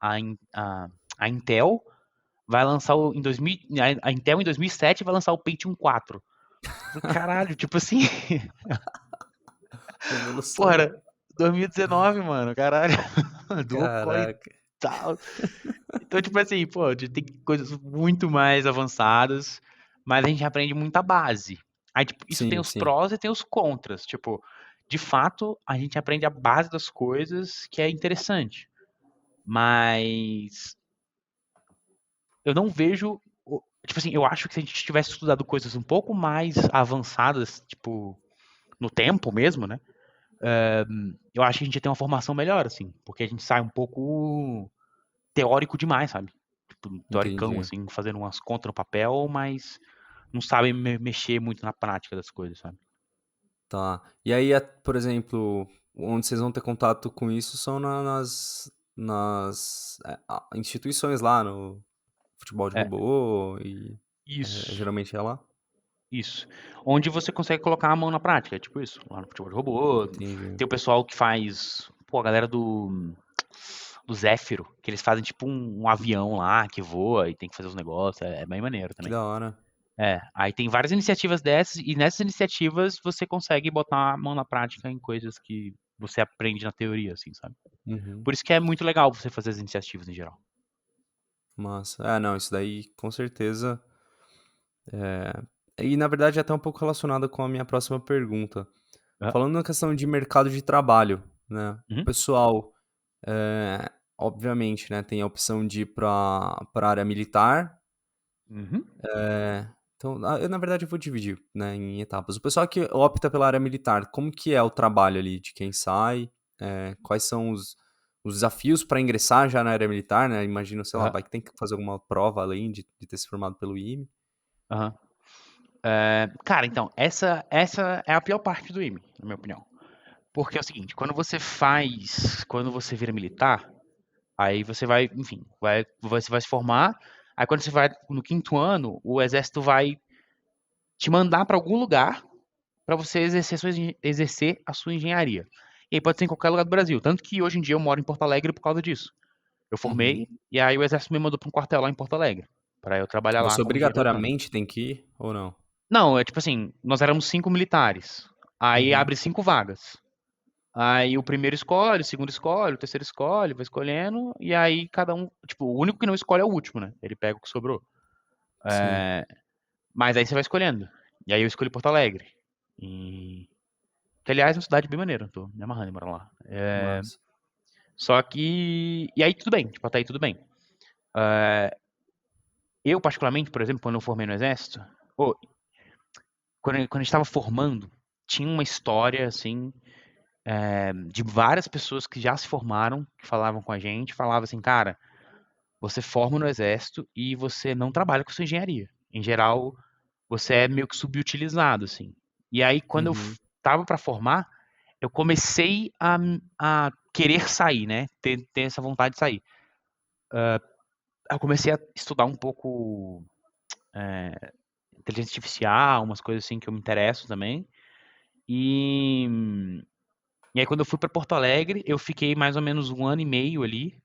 Intel vai lançar em 2000, a Intel em 2007 vai lançar o Pentium 4. Caralho, tipo assim, Revolução. porra, 2019, mano, caralho, dual core e Caraca. tal. Então, tipo assim, pô, a gente tem coisas muito mais avançadas, mas a gente aprende muita base. Aí, tipo, isso tem Sim, os sim. prós e tem os contras. Tipo, de fato, a gente aprende a base das coisas, que é interessante. Mas eu não vejo. Tipo assim, eu acho que se a gente tivesse estudado coisas um pouco mais avançadas, tipo, no tempo mesmo, né? Eu acho que a gente ia ter uma formação melhor, assim. Porque a gente sai um pouco teórico demais, sabe? Tipo, teoricão, Entendi. assim, fazendo umas contas no papel, mas não sabe mexer muito na prática das coisas, sabe? Tá. E aí, por exemplo, onde vocês vão ter contato com isso são nas instituições lá, no futebol de É, robô e isso, geralmente é lá? isso. Onde você consegue colocar a mão na prática, é tipo isso. Lá no futebol de robô, Entendi. tem o pessoal que faz, pô, a galera do Zéfiro, que eles fazem tipo um avião lá que voa e tem que fazer os negócios, é bem maneiro Que também. da hora. Aí tem várias iniciativas dessas, e nessas iniciativas você consegue botar a mão na prática em coisas que você aprende na teoria, assim, sabe? Uhum. Por isso que é muito legal você fazer as iniciativas em geral. Massa. Não, isso daí com certeza. E na verdade é até um pouco relacionado com a minha próxima pergunta. Ah, Falando na questão de mercado de trabalho, né? O uhum, pessoal, obviamente, né, tem a opção de ir para a área militar. uhum. Então, eu, na verdade, eu vou dividir, né, em etapas. O pessoal que opta pela área militar, como que é o trabalho ali de quem sai? Quais são os desafios para ingressar já na área militar, né? Imagino, sei lá, Aham, vai que tem que fazer alguma prova além de ter se formado pelo IME. aham. Cara, então, essa é a pior parte do IME, na minha opinião. Porque é o seguinte, quando você vira militar, aí você vai, enfim, você vai se formar, aí quando você vai no quinto ano, o exército vai te mandar para algum lugar para você exercer a sua engenharia. E aí pode ser em qualquer lugar do Brasil. Tanto que hoje em dia eu moro em Porto Alegre por causa disso. Eu Uhum. formei, e aí o exército me mandou pra um quartel lá em Porto Alegre, pra eu trabalhar lá Você como engenheiro eletrônico. obrigatoriamente tem que ir ou não? Não, é tipo assim, nós éramos 5 militares. Aí Uhum. abre 5 vagas. Aí o primeiro escolhe, o segundo escolhe, o terceiro escolhe, vai escolhendo, e aí cada um, tipo, o único que não escolhe é o último, né? Ele pega o que sobrou. Sim. Mas aí você vai escolhendo. E aí eu escolhi Porto Alegre. E... Que aliás é uma cidade bem maneira, tô me amarrando em morar lá. Massa. Só que. E aí tudo bem, tipo, até aí tudo bem. Eu, particularmente, por exemplo, quando eu formei no Exército, pô, quando a gente tava formando, tinha uma história, assim, de várias pessoas que já se formaram, que falavam com a gente, falavam assim, cara, você forma no Exército e você não trabalha com sua engenharia. Em geral, você é meio que subutilizado, assim. E aí, quando eu Uhum. tava para formar, eu comecei a querer sair, né? Ter essa vontade de sair. Eu comecei a estudar um pouco inteligência artificial, umas coisas assim que eu me interesso também. E, e aí, quando eu fui para Porto Alegre, eu fiquei mais ou menos um ano e meio ali,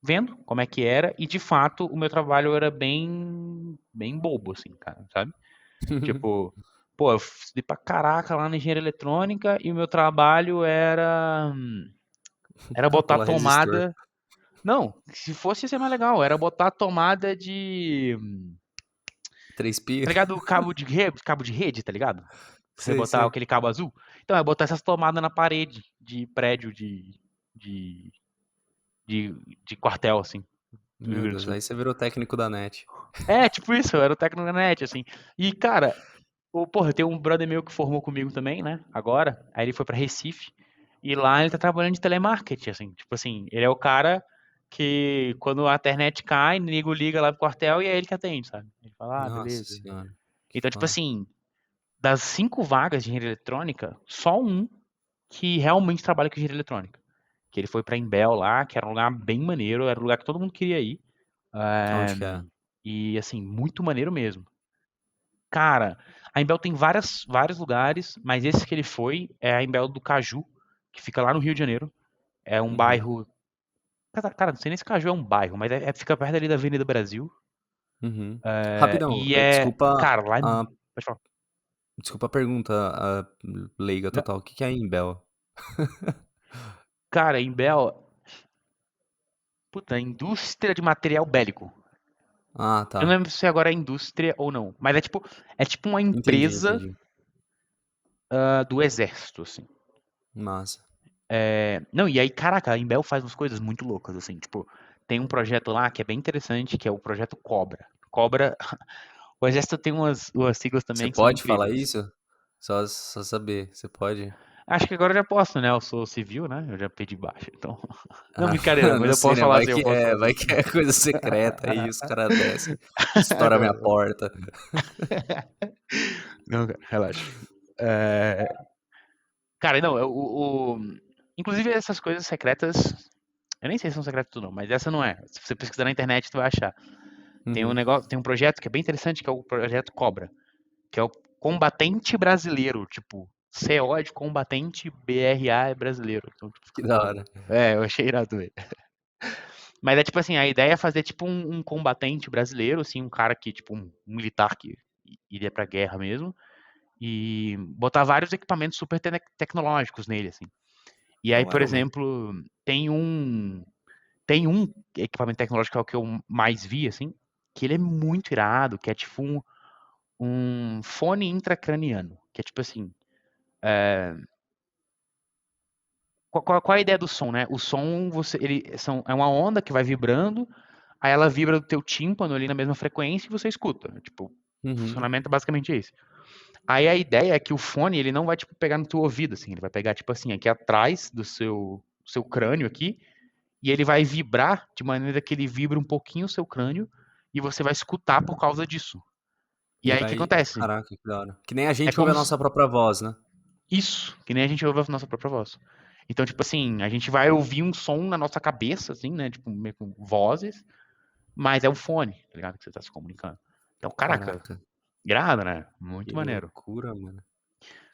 vendo como é que era. E, de fato, o meu trabalho era bem bobo, assim, cara, sabe? Tipo, pô, eu estudei pra caraca lá na engenharia eletrônica e o meu trabalho era botar Colar resistor. tomada. Não, se fosse ia ser mais legal, era botar tomada de. 3 pi? Tá ligado? Cabo de rede, tá ligado? Você Sei, botar sei. aquele cabo azul. Então, é botar essas tomadas na parede de prédio de, de, de quartel, assim, do Rio Meu Grande do Deus, Sul. aí você virou técnico da NET. É, tipo isso, eu era o técnico da net, assim. E, cara, porra, tem um brother meu que formou comigo também, né? Agora. Aí ele foi pra Recife. E lá ele tá trabalhando de telemarketing, assim. Tipo assim, ele é o cara que quando a internet cai, o nego liga lá pro quartel e é ele que atende, sabe? Ele fala, ah, Nossa beleza. senhora, que Então, tipo foda. assim, das 5 vagas de engenharia eletrônica, só um que realmente trabalha com engenharia eletrônica. Que ele foi pra Imbel lá, que era um lugar bem maneiro, era um lugar que todo mundo queria ir. Onde que é? E assim, muito maneiro mesmo. Cara, a Imbel tem vários lugares, mas esse que ele foi é a Imbel do Caju, que fica lá no Rio de Janeiro. É um Uhum, bairro. Cara, não sei nem se Caju é um bairro, mas fica perto ali da Avenida Brasil. uhum. Rapidão, E desculpa Cara, lá é. a Pode falar. desculpa a pergunta, leiga Né? total, o que que é Imbel? Cara, Imbel. Puta, indústria de material bélico. Ah, Eu não tá. lembro se agora é indústria ou não, mas é tipo uma Entendi, empresa entendi. do exército, assim. Massa. Não, e aí, caraca, a Imbel faz umas coisas muito loucas, assim, tipo, tem um projeto lá que é bem interessante, que é o projeto Cobra. Cobra, o Exército tem umas siglas Você também que são pode falar incríveis. isso? Só saber, você pode? Acho que agora eu já posso, né? Eu sou civil, né? Eu já pedi baixa, então. Não, Ah, brincadeira, mas não eu sei, posso né? falar assim, eu posso falar assim. Vai que é coisa secreta aí, os caras descem, estoura minha Não, porta. não, cara, relaxa. É, Cara, não, inclusive essas coisas secretas, eu nem sei se são secretas tudo não, mas essa não é. Se você pesquisar na internet, tu vai achar. Tem um Uhum. negócio, tem um projeto que é bem interessante, que é o projeto Cobra, que é o combatente brasileiro, tipo, CO de combatente, BRA é brasileiro. Então, Que da hora. eu achei irado ver. Mas é tipo assim, a ideia é fazer tipo um combatente brasileiro, assim, um cara que, tipo, um militar que iria pra guerra mesmo, e botar vários equipamentos super tecnológicos nele, assim. E aí, É o por Iron Man. exemplo, tem um equipamento tecnológico que é o que eu mais vi, assim, que ele é muito irado, que é tipo um fone intracraniano, que é tipo assim, qual a ideia do som, né? O som, é uma onda que vai vibrando, aí ela vibra do teu tímpano ali na mesma frequência e você escuta. Tipo, o Uhum. funcionamento é basicamente esse. Aí a ideia é que o fone, ele não vai, tipo, pegar no teu ouvido, assim, ele vai pegar, tipo assim, aqui atrás do seu crânio aqui, e ele vai vibrar de maneira que ele vibra um pouquinho o seu crânio, e você vai escutar por causa disso. E E aí o que vai. acontece? Caraca, que da hora. Que nem a É gente ouve como a nossa própria voz, né? isso, que nem a gente ouve a nossa própria voz. Então, tipo assim, a gente vai ouvir um som na nossa cabeça, assim, né? Tipo, meio com vozes, mas é o fone, tá ligado? Que você tá se comunicando. Então, caraca, Caraca, grado, né? Muito que maneiro. loucura, mano.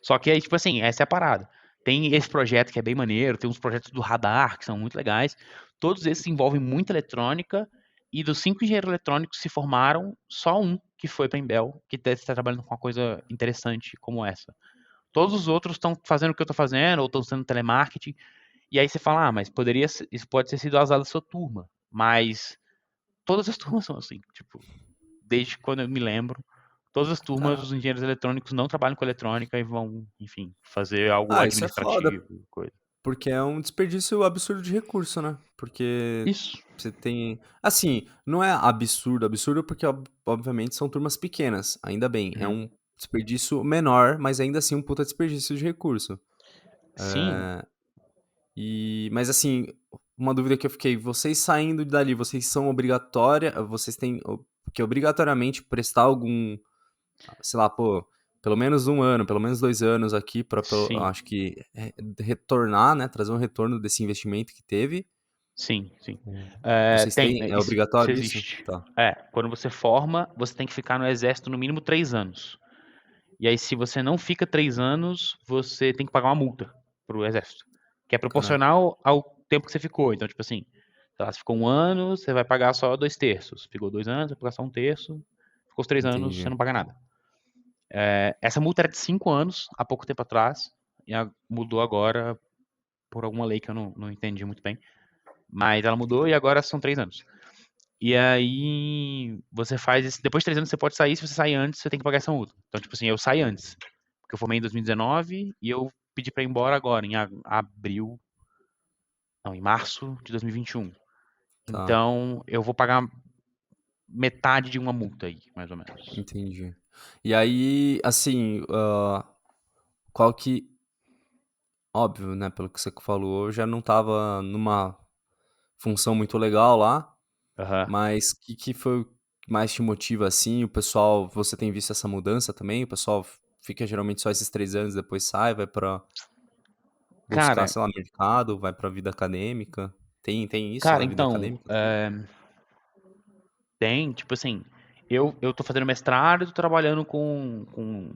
Só que aí, tipo assim, essa é a parada. Tem esse projeto que é bem maneiro, tem uns projetos do radar que são muito legais. Todos esses envolvem muita eletrônica, e dos 5 engenheiros eletrônicos que se formaram, só um que foi para a Embel, que está trabalhando com uma coisa interessante como essa. Todos os outros estão fazendo o que eu estou fazendo, ou estão sendo telemarketing, e aí você fala, mas isso pode ter sido azar da sua turma. Mas todas as turmas são assim, tipo, desde quando eu me lembro, todas as turmas, Cara, os engenheiros eletrônicos não trabalham com eletrônica e vão, enfim, fazer algo isso é foda, administrativo, coisa. porque é um desperdício absurdo de recurso, né? Porque Isso. você tem. Assim, não é absurdo, absurdo, porque obviamente são turmas pequenas, ainda bem. É Uhum. um desperdício menor, mas ainda assim um puta desperdício de recurso. Sim, Mas assim, uma dúvida que eu fiquei, vocês saindo dali, vocês são vocês têm que obrigatoriamente prestar algum, sei lá, pô, pelo menos 1 ano, pelo menos 2 anos aqui para, sim, acho que retornar, né, trazer um retorno desse investimento que teve. sim, sim. Vocês Tem, têm, é isso obrigatório isso? existe. Tá, Quando você forma, você tem que ficar no exército no mínimo 3 anos. E aí, se você não fica 3 anos, você tem que pagar uma multa pro exército, que é caraca, proporcional ao tempo que você ficou. Então, tipo assim, sei lá, se ficou 1 ano, você vai pagar só 2 terços. Ficou 2 anos, vai pagar só 1 terço. Ficou os 3 anos, você entendi. não paga nada. Essa multa era de 5 anos, há pouco tempo atrás, e mudou agora por alguma lei que eu não entendi muito bem. Mas ela mudou e agora são 3 anos. E aí, você faz isso. Depois de 3 anos, você pode sair. Se você sair antes, você tem que pagar essa multa. Então, tipo assim, eu saí antes. Porque eu formei em 2019 e eu pedi pra ir embora agora, em abril. Não, em março de 2021. Tá, Então, eu vou pagar metade de uma multa aí, mais ou menos. entendi. E aí, assim, qual que, óbvio, né, pelo que você falou, eu já não tava numa função muito legal lá, Aham. mas que foi o que mais te motiva, assim? O pessoal, você tem visto essa mudança também? O pessoal fica geralmente só esses 3 anos, depois sai, vai pra buscar, Cara, sei lá, mercado, vai pra vida acadêmica. Tem isso cara, na vida então, acadêmica também? tem, tipo assim, eu tô fazendo mestrado e tô trabalhando com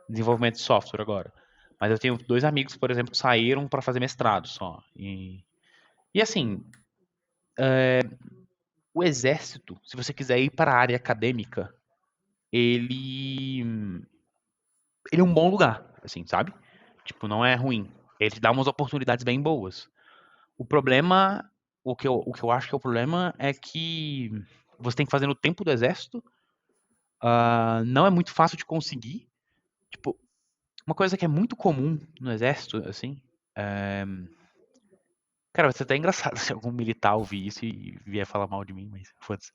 desenvolvimento de software agora. Mas eu tenho 2 amigos, por exemplo, que saíram para fazer mestrado só. E assim, o exército, se você quiser ir para a área acadêmica, ele, ele é um bom lugar, assim, sabe? Tipo, não é ruim. Ele te dá umas oportunidades bem boas. O problema, o que eu acho que é o problema é que você tem que fazer no tempo do exército, não é muito fácil de conseguir. Tipo, uma coisa que é muito comum no exército, assim, cara, vai ser até engraçado se algum militar ouvir isso e vier falar mal de mim, mas foda-se.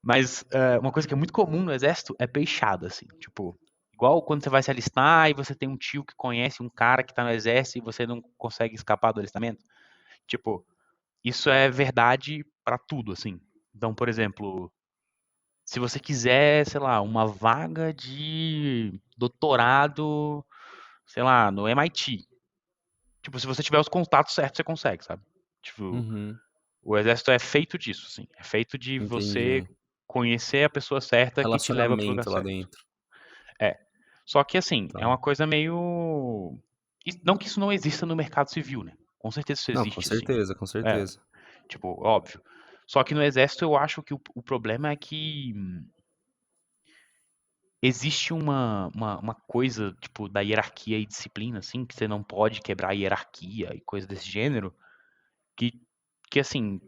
Mas uma coisa que é muito comum no exército é peixada, assim. Tipo, igual quando você vai se alistar e você tem um tio que conhece um cara que tá no exército e você não consegue escapar do alistamento. Tipo, isso é verdade pra tudo, assim. Então, por exemplo, se você quiser, sei lá, uma vaga de doutorado, sei lá, no MIT. Tipo, se você tiver os contatos certos, você consegue, sabe? Tipo, Uhum, o exército é feito disso, assim. É feito de você entendi. conhecer a pessoa certa que te leva pro lugar Relacionamento lá certo. dentro. É. Só que, assim, é Tá. uma coisa meio. Não que isso não exista no mercado civil, né? Com certeza isso Não, com existe, assim. certeza, com É, certeza. tipo, óbvio. Só que no exército eu acho que o problema é que existe uma coisa, tipo, da hierarquia e disciplina, assim, que você não pode quebrar a hierarquia e coisa desse gênero, que, que assim,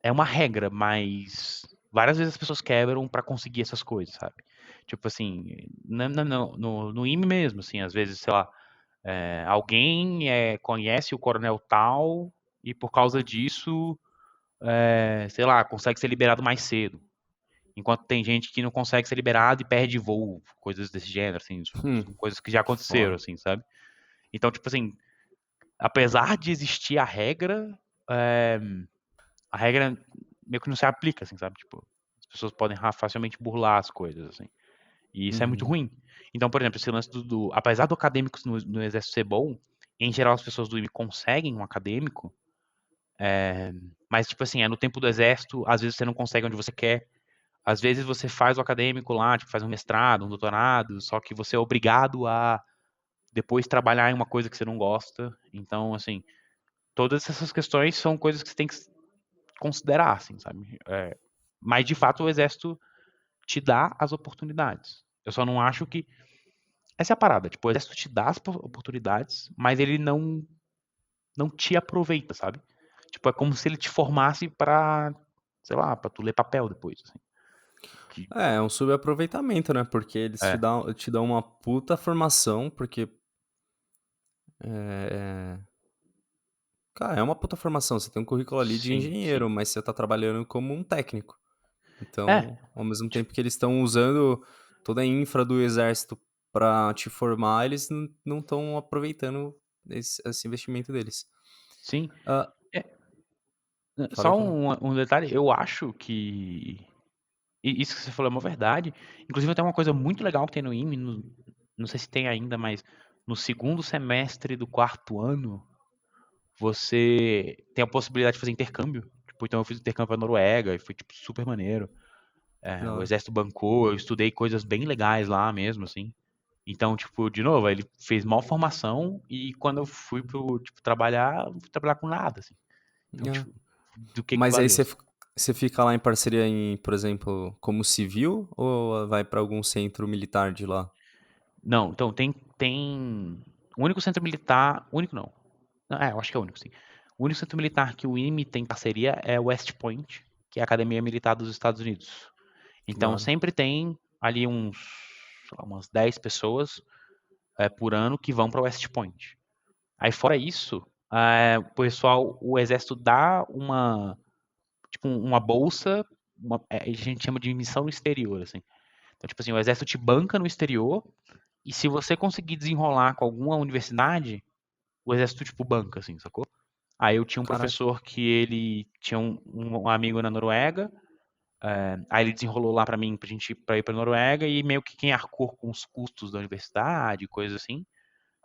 é uma regra, mas várias vezes as pessoas quebram pra conseguir essas coisas, sabe? Tipo assim, no IME mesmo, assim, às vezes, sei lá, alguém conhece o coronel tal e por causa disso, sei lá, consegue ser liberado mais cedo. Enquanto tem gente que não consegue ser liberado e perde voo, coisas desse gênero, assim, são coisas que já aconteceram, Foda. assim, sabe? Então, tipo assim, apesar de existir é, a regra meio que não se aplica, assim, sabe? Tipo, as pessoas podem facilmente burlar as coisas, assim. E isso é muito Uhum. ruim. Então, por exemplo, esse lance apesar do acadêmico no exército ser bom, em geral as pessoas do IME conseguem um acadêmico, mas, tipo assim, é no tempo do exército, às vezes você não consegue onde você quer. Às vezes você faz o acadêmico lá, tipo, faz um mestrado, um doutorado, só que você é obrigado a depois trabalhar em uma coisa que você não gosta. Então, assim, todas essas questões são coisas que você tem que considerar, assim, sabe? Mas, de fato, o exército te dá as oportunidades. Eu só não acho que... Essa é a parada. Tipo, o exército te dá as oportunidades, mas ele não te aproveita, sabe? Tipo, é como se ele te formasse pra, sei lá, pra tu ler papel depois, assim. Que, É um subaproveitamento, né? Porque eles é, te dão uma puta formação, porque. É, cara, é uma puta formação. Você tem um currículo ali de sim, sim. engenheiro, mas você tá trabalhando como um técnico. É, Então, ao mesmo tipo, tempo que eles estão usando toda a infra do exército pra te formar, eles não estão aproveitando esse investimento deles. sim. Ah, É, falei, só falei. um detalhe, eu acho que isso que você falou é uma verdade. Inclusive, tem uma coisa muito legal que tem no IME, não sei se tem ainda, mas no segundo semestre do quarto ano, você tem a possibilidade de fazer intercâmbio. Tipo, então eu fiz intercâmbio pra Noruega e foi, tipo, super maneiro. Da O hora. exército bancou, eu estudei coisas bem legais lá mesmo, assim. Então, tipo, de novo, ele fez mal formação e quando eu fui tipo, trabalhar, eu fui trabalhar com nada, assim. Então, É. tipo, do que Mas aí valeu, assim. você fica lá em parceria por exemplo, como civil ou vai pra algum centro militar de lá? Não, então tem o único centro militar, único não. Não, eu acho que é o único, sim. O único centro militar que o IME tem parceria é o West Point, que é a Academia Militar dos Estados Unidos. Da Então hora. sempre tem ali sei lá, umas 10 pessoas por ano que vão para West Point. Aí fora isso, o pessoal, o exército dá tipo, uma bolsa, a gente chama de missão no exterior, assim. Então, tipo assim, o exército te banca no exterior e se você conseguir desenrolar com alguma universidade, o exército, tipo, banca, assim, sacou? Aí eu tinha um Caraca. professor que ele tinha um amigo na Noruega, aí ele desenrolou lá pra mim, pra ir pra Noruega, e meio que quem arcou com os custos da universidade, coisas assim,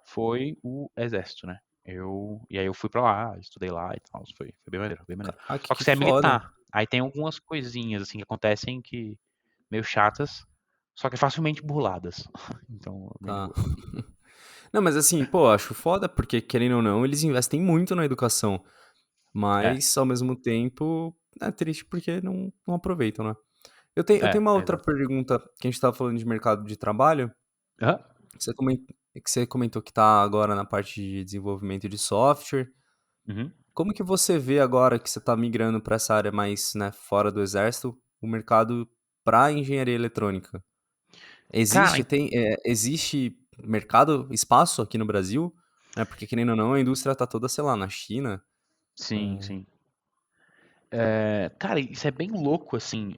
foi o exército, né? E aí eu fui pra lá, estudei lá e tal, foi bem maneiro, bem maneiro. Caraca, Só que que você é foda. militar, aí tem algumas coisinhas, assim, que acontecem que, meio chatas, só que facilmente burladas. Então, bem de Tá. boa. Não, mas assim, pô, acho foda, porque querendo ou não, eles investem muito na educação. É, Mas, ao mesmo tempo, é triste porque não aproveitam, né? Eu tenho uma outra exato. pergunta, que a gente tava falando de mercado de trabalho. Aham. Você comentou que tá agora na parte de desenvolvimento de software. Uhum. Como que você vê agora que você tá migrando para essa área mais, né, fora do exército, o mercado para engenharia eletrônica? Cara, Existe mercado, espaço aqui no Brasil? Né? Porque, querendo ou não, a indústria tá toda, sei lá, na China. sim, É, sim. Cara, isso é bem louco, assim.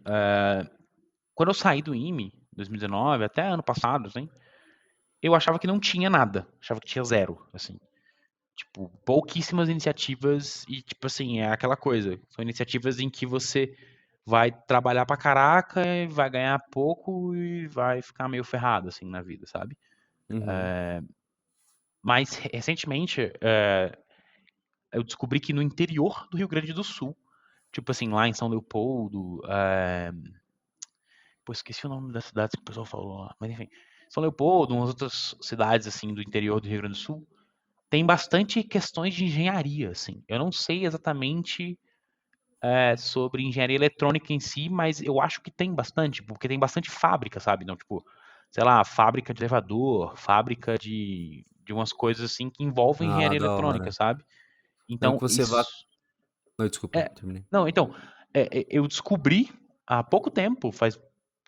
Quando eu saí do IME, 2019, até ano passado, assim, eu achava que não tinha nada. Achava que tinha zero, assim. Tipo, pouquíssimas iniciativas e, tipo assim, é aquela coisa. São iniciativas em que você vai trabalhar pra caraca, vai ganhar pouco e vai ficar meio ferrado, assim, na vida, sabe? uhum. Mas, recentemente, eu descobri que no interior do Rio Grande do Sul, tipo assim, lá em São Leopoldo, pô, esqueci o nome das cidades que o pessoal falou lá, mas enfim, São Leopoldo, umas outras cidades, assim, do interior do Rio Grande do Sul, tem bastante questões de engenharia, assim. Eu não sei exatamente sobre engenharia eletrônica em si, mas eu acho que tem bastante, porque tem bastante fábrica, sabe? Não, tipo, sei lá, fábrica de elevador, fábrica de umas coisas assim que envolvem Ah, engenharia da eletrônica, hora. sabe? Mesmo que Então, você vá. isso. Oi, desculpa, É. terminei. Não, então, eu descobri há pouco tempo, faz,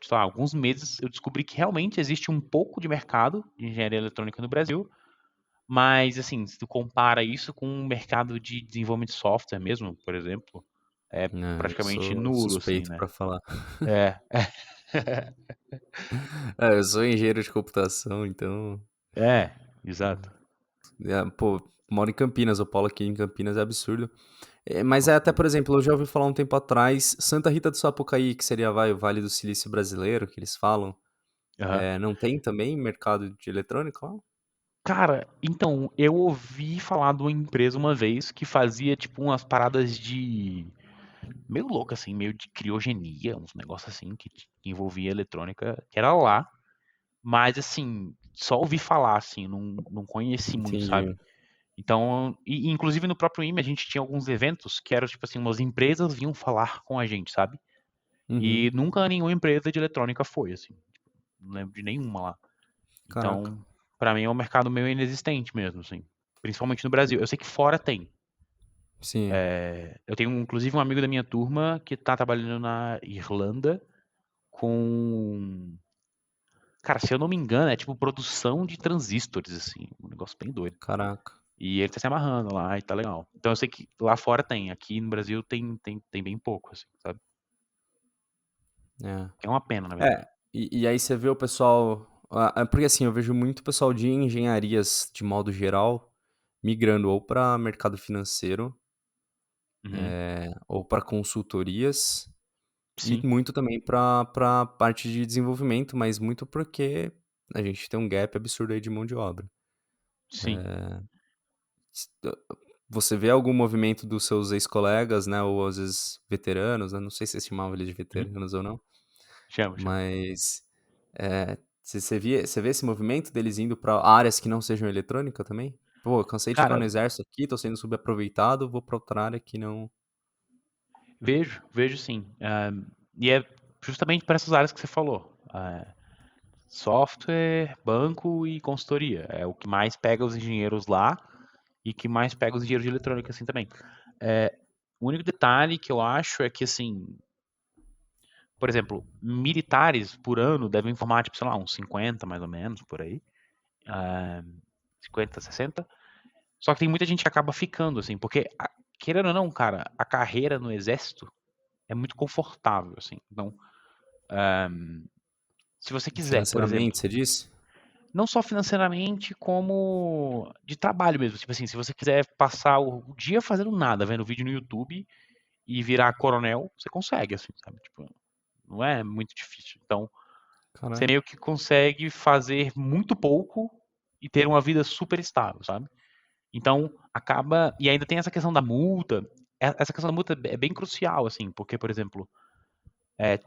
sei lá, alguns meses, eu descobri que realmente existe um pouco de mercado de engenharia eletrônica no Brasil, mas, assim, se tu compara isso com o mercado de desenvolvimento de software mesmo, por exemplo, é É, eu praticamente sou nulo, assim, suspeito né? pra falar. É, É, eu sou engenheiro de computação, então. exato. Pô, moro em Campinas, o polo aqui em Campinas é absurdo. Mas é Nossa, até, por imagina. exemplo, eu já ouvi falar um tempo atrás, Santa Rita do Sapucaí, que seria, vai, o Vale do Silício brasileiro, que eles falam. Aham. Não tem também mercado de eletrônica lá? Cara, então, eu ouvi falar de uma empresa uma vez que fazia, tipo, umas paradas de meio louco, assim, meio de criogenia, uns negócios assim, que envolvia eletrônica, que era lá. Mas, assim, só ouvi falar, assim, não conheci muito, sabe? Entendi. Então, inclusive no próprio IME a gente tinha alguns eventos que eram, tipo assim, umas empresas vinham falar com a gente, sabe? Uhum. E nunca nenhuma empresa de eletrônica foi, assim. Não lembro de nenhuma lá. Caraca. Então, pra mim é um mercado meio inexistente mesmo, assim. Principalmente no Brasil. Eu sei que fora tem. Sim. Eu tenho, inclusive, um amigo da minha turma que tá trabalhando na Irlanda com. Cara, se eu não me engano, é tipo produção de transistores, assim. Um negócio bem doido. Caraca. E ele tá se amarrando lá e tá legal. Então eu sei que lá fora tem. Aqui no Brasil tem bem pouco, assim, sabe? É. É uma pena, na É, verdade. e aí você vê o pessoal. Porque assim, eu vejo muito pessoal de engenharias, de modo geral, migrando ou para mercado financeiro, Uhum. ou para consultorias, e Sim, muito também para parte de desenvolvimento, mas muito porque a gente tem um gap absurdo aí de mão de obra. sim. S- Você vê algum movimento dos seus ex-colegas, né, ou às vezes veteranos, né, não sei se você chamava eles de Uhum. veteranos ou não, Chama, chama. mas você vê esse movimento deles indo para áreas que não sejam eletrônica também? Pô, eu cansei de ficar Cara, no exército aqui, tô sendo subaproveitado, vou pra outra área que não. vejo sim. E é justamente para essas áreas que você falou. Software, banco e consultoria. É o que mais pega os engenheiros lá e que mais pega os engenheiros de eletrônica assim também. O único detalhe que eu acho é que, assim, por exemplo, militares por ano devem formar, tipo, sei lá, uns 50 mais ou menos, por aí. Ah, 50, 60. Só que tem muita gente que acaba ficando, assim, porque, querendo ou não, cara, a carreira no exército é muito confortável, assim. Então, se você quiser, por Financeiramente, exemplo, você disse? não só financeiramente, como de trabalho mesmo. Tipo assim, se você quiser passar o dia fazendo nada, vendo vídeo no YouTube e virar coronel, você consegue, assim, sabe? Tipo, não é muito difícil. Então, você Caraca. meio que consegue fazer muito pouco e ter uma vida super estável, sabe? Então, acaba. E ainda tem essa questão da multa. Essa questão da multa é bem crucial, assim, porque, por exemplo,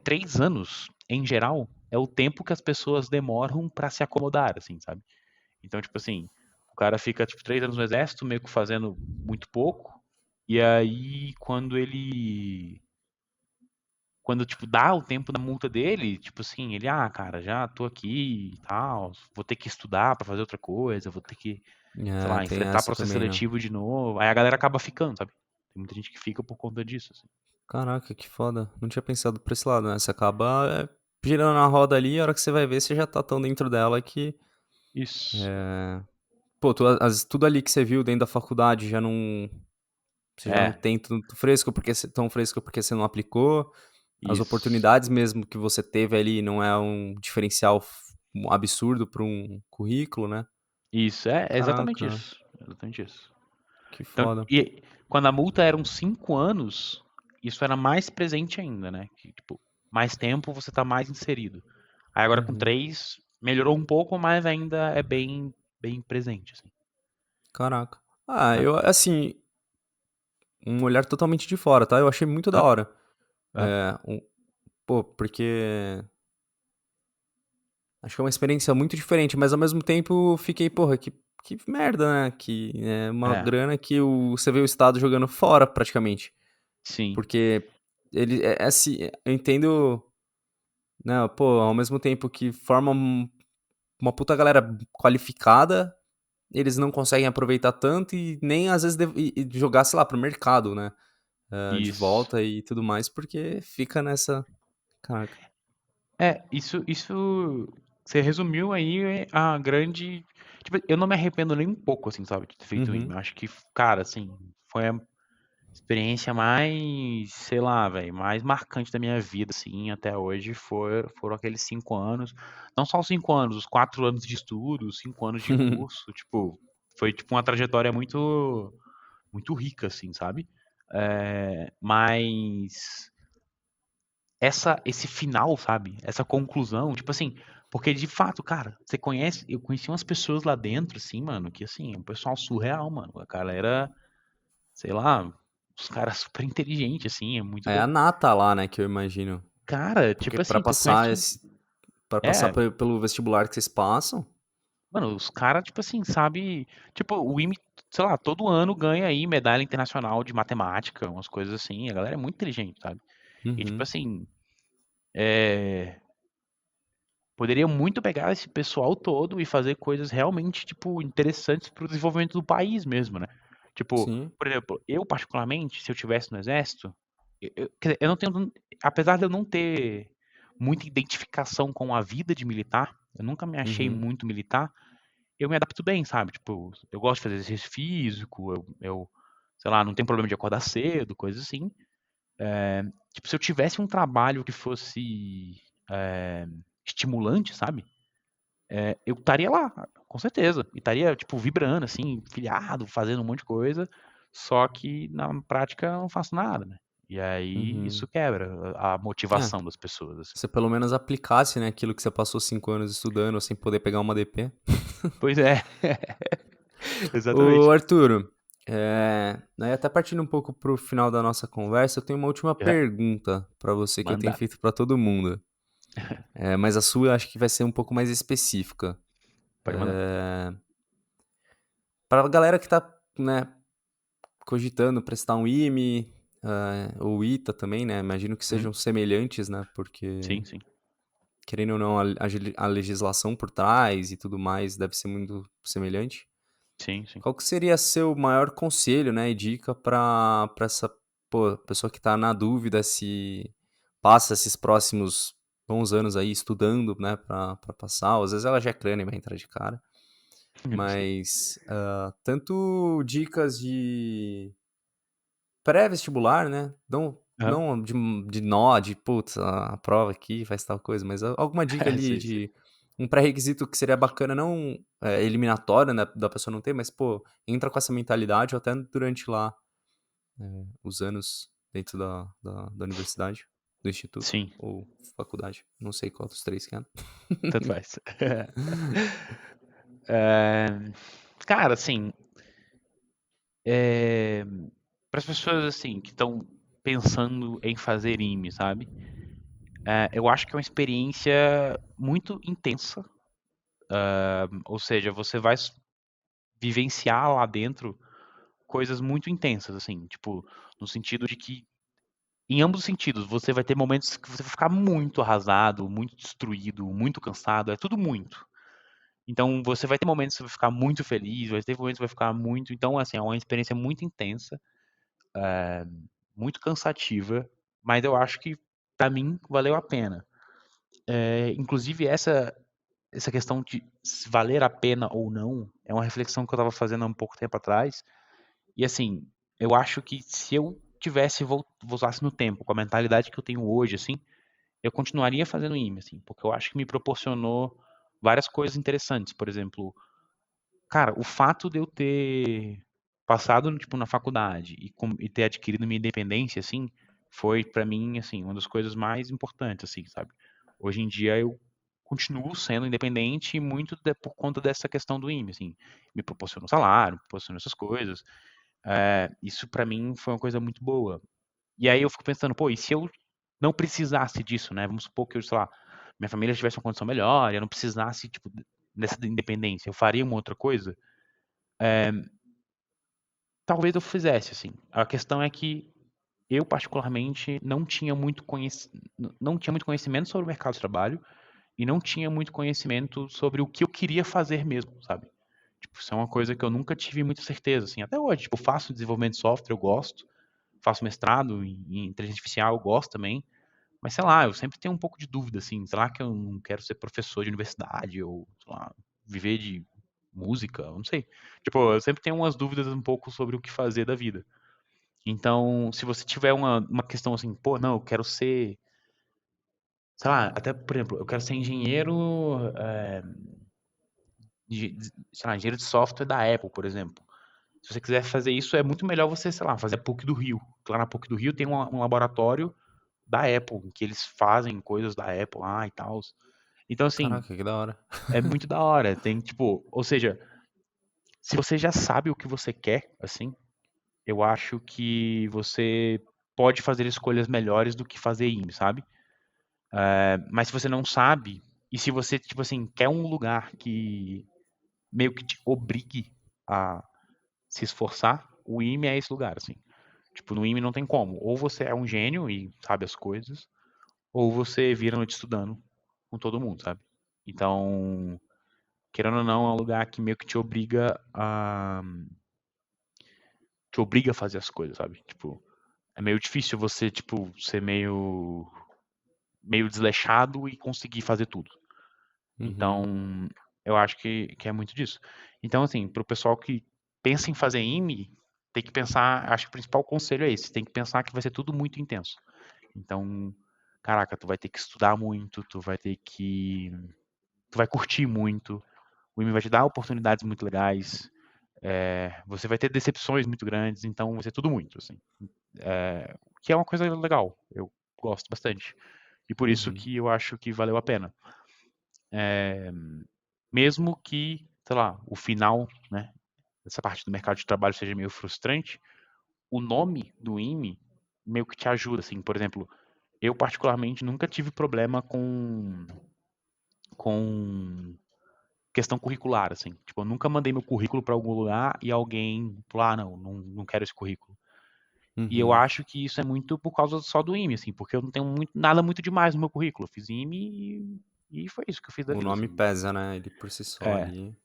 3 anos, em geral, é o tempo que as pessoas demoram pra se acomodar, assim, sabe? Então, tipo assim, o cara fica, tipo, 3 anos no exército, meio que fazendo muito pouco, e aí, quando, tipo, dá o tempo da multa dele, tipo assim, ele, cara, já tô aqui e tal, vou ter que estudar pra fazer outra coisa, vou ter que, sei É, lá, tem enfrentar essa processo também, né? seletivo de novo. Aí a galera acaba ficando, sabe? Tem muita gente que fica por conta disso, assim. Caraca, que foda. Não tinha pensado por esse lado, né? Você acaba girando na roda ali, e a hora que você vai ver, você já tá tão dentro dela que. Isso. é, Pô, tudo ali que você viu dentro da faculdade já não. Você já não É, tem tanto fresco porque tão fresco porque você não aplicou. As isso. oportunidades mesmo que você teve ali não é um diferencial um absurdo para um currículo, né? Isso, é exatamente Caraca, isso. Exatamente isso. que Então, foda. e quando a multa eram 5 anos, isso era mais presente ainda, né? Que, tipo, mais tempo você tá mais inserido. Aí agora com Uhum. 3, melhorou um pouco, mas ainda é bem presente, assim. Caraca. Ah, É, eu, assim, um olhar totalmente de fora, tá? Eu achei muito da é, hora. é. Pô, porque acho que é uma experiência muito diferente, mas ao mesmo tempo fiquei, porra, que merda, né? Que é uma É, grana que você vê o Estado jogando fora, praticamente. sim, Porque ele é assim, eu entendo, né? Pô, ao mesmo tempo que forma uma puta galera qualificada, eles não conseguem aproveitar tanto e nem às vezes e jogar, sei lá, pro mercado, né? De isso. volta e tudo mais, porque fica nessa. Caraca. Isso você resumiu aí a grande. Tipo, eu não me arrependo nem um pouco, assim, sabe, de ter feito o Uhum. IME. Eu acho que, cara, assim, foi a experiência mais, sei lá, velho, mais marcante da minha vida, assim, até hoje foram aqueles 5 anos. Não só os 5 anos, os 4 anos de estudo, os 5 anos de curso, tipo, foi tipo uma trajetória muito, muito rica, assim, sabe? Mas esse final, sabe? Essa conclusão, tipo assim, porque de fato, cara, eu conheci umas pessoas lá dentro, assim, mano, que assim, é um pessoal surreal, mano. A galera, sei lá, os caras super inteligentes, assim, é muito É a doido. nata lá, né, que eu imagino. Cara, Porque tipo assim, tu conhece um. para passar É, pelo vestibular que vocês passam, Mano, os caras, tipo assim, sabe. Tipo, o IME, sei lá, todo ano ganha aí medalha internacional de matemática, umas coisas assim. A galera é muito inteligente, sabe? E, tipo Uhum, assim, é, poderia muito pegar esse pessoal todo e fazer coisas realmente, tipo, interessantes pro desenvolvimento do país mesmo, né? Tipo, sim, por exemplo, eu particularmente, se eu tivesse no exército, quer dizer, eu não tenho, apesar de eu não ter muita identificação com a vida de militar, eu nunca me achei uhum, muito militar, eu me adapto bem, sabe? Tipo, eu gosto de fazer exercício físico, sei lá, não tenho problema de acordar cedo, coisas assim. Tipo, se eu tivesse um trabalho que fosse é, estimulante, sabe? Eu estaria lá, com certeza. E estaria, tipo, vibrando, assim, pilhado, fazendo um monte de coisa. Só que na prática eu não faço nada, né? E aí isso uhum. quebra a É, motivação das pessoas, assim. você pelo menos aplicasse, né, aquilo que você passou 5 anos estudando sem poder pegar uma DP. Pois é, Ô, exatamente. Arturo, né, até partindo um pouco pro final da nossa conversa, eu tenho uma última É, pergunta pra você que eu tenho manda, feito pra todo mundo. Mas a sua eu acho que vai ser um pouco mais específica. pode mandar. Pra galera que tá, né, cogitando prestar um IME, ou ITA também, né? Imagino que Uhum. sejam semelhantes, né? Porque, Sim, sim, querendo ou não, a legislação por trás e tudo mais deve ser muito semelhante. sim, sim. Qual que seria seu maior conselho, né, e dica para essa, pô, pessoa que tá na dúvida se passa esses próximos bons anos aí estudando, né, para passar? Às vezes ela já é crânio e vai entrar de cara, Sim. mas tanto dicas de pré-vestibular, né? Não, Aham. não de nó, de putz, a prova aqui faz tal coisa, mas alguma dica ali Sei, sei. de um pré-requisito que seria bacana, não eliminatória, né, da pessoa não ter, mas, pô, entra com essa mentalidade ou até durante lá os anos dentro da universidade, do instituto Sim, ou faculdade. Não sei qual dos três que é. tanto faz. É, cara, assim, para as pessoas assim que estão pensando em fazer IME, sabe? Eu acho que é uma experiência muito intensa. Ou seja, você vai vivenciar lá dentro coisas muito intensas, assim, tipo, no sentido de que, em ambos os sentidos, você vai ter momentos que você vai ficar muito arrasado, muito destruído, muito cansado, é tudo muito. Então, você vai ter momentos que você vai ficar muito feliz, vai ter momentos que vai ficar muito. Então, assim, é uma experiência muito intensa, muito cansativa, mas eu acho que, pra mim, valeu a pena. Inclusive, essa questão de se valer a pena ou não é uma reflexão que eu estava fazendo há um pouco tempo atrás. E, assim, eu acho que se eu tivesse voltasse no tempo com a mentalidade que eu tenho hoje, assim, eu continuaria fazendo IME, assim, porque eu acho que me proporcionou várias coisas interessantes. Por exemplo, cara, o fato de eu ter passado, tipo, na faculdade e ter adquirido minha independência, assim, foi pra mim, assim, uma das coisas mais importantes, assim, sabe? Hoje em dia eu continuo sendo independente e muito por conta dessa questão do IME, assim, me proporciona um salário, me proporciona essas coisas. Isso pra mim foi uma coisa muito boa. E aí eu fico pensando, pô, e se eu não precisasse disso, né? Vamos supor que eu, sei lá, minha família tivesse uma condição melhor, e eu não precisasse, tipo, dessa independência, eu faria uma outra coisa? Talvez eu fizesse, assim. A questão é que eu, particularmente, não tinha muito conhecimento sobre o mercado de trabalho e não tinha muito conhecimento sobre o que eu queria fazer mesmo, sabe? Tipo, isso é uma coisa que eu nunca tive muita certeza, assim. Até hoje, tipo, faço desenvolvimento de software, eu gosto. Faço mestrado em inteligência artificial, eu gosto também. Mas, sei lá, eu sempre tenho um pouco de dúvida, assim. Sei lá que eu não quero ser professor de universidade ou, sei lá, viver de música, eu não sei. Tipo, eu sempre tenho umas dúvidas um pouco sobre o que fazer da vida. Então, se você tiver uma questão assim, pô, não, eu quero ser, sei lá, até, por exemplo, eu quero ser engenheiro, sei lá, engenheiro de software da Apple, por exemplo. Se você quiser fazer isso, é muito melhor você, sei lá, fazer a PUC do Rio. Lá na PUC do Rio tem um laboratório da Apple, em que eles fazem coisas da Apple lá e tal. Então, assim, Caraca, que da hora. é muito da hora. Tem, tipo, ou seja, se você já sabe o que você quer, assim, eu acho que você pode fazer escolhas melhores do que fazer IME, sabe? Mas se você não sabe, e se você, tipo assim, quer um lugar que meio que te obrigue a se esforçar, o IME é esse lugar, assim. Tipo, no IME não tem como. Ou você é um gênio e sabe as coisas, ou você vira noite estudando com todo mundo, sabe? Então, querendo ou não, é um lugar que meio que te obriga a fazer as coisas, sabe? Tipo, é meio difícil você, tipo, ser meio desleixado e conseguir fazer tudo. Uhum. Então, eu acho que é muito disso. Então, assim, pro pessoal que pensa em fazer IME, tem que pensar, acho que o principal conselho é esse, tem que pensar que vai ser tudo muito intenso. Então, caraca, tu vai ter que estudar muito, tu vai curtir muito, o IME vai te dar oportunidades muito legais, você vai ter decepções muito grandes, então vai ser tudo muito, assim. Que é uma coisa legal, eu gosto bastante. E por isso Uhum. que eu acho que valeu a pena. Mesmo que, sei lá, o final, né, dessa parte do mercado de trabalho seja meio frustrante, o nome do IME meio que te ajuda, assim. Por exemplo, eu particularmente nunca tive problema com questão curricular, assim. Tipo, eu nunca mandei meu currículo para algum lugar e alguém falou, ah, não quero esse currículo. E eu Uhum. acho que isso é muito por causa só do IME, assim, porque eu não tenho nada muito demais no meu currículo. Eu fiz IME e foi isso que eu fiz da O vida, nome assim. pesa, né? Ele por si só É, ali.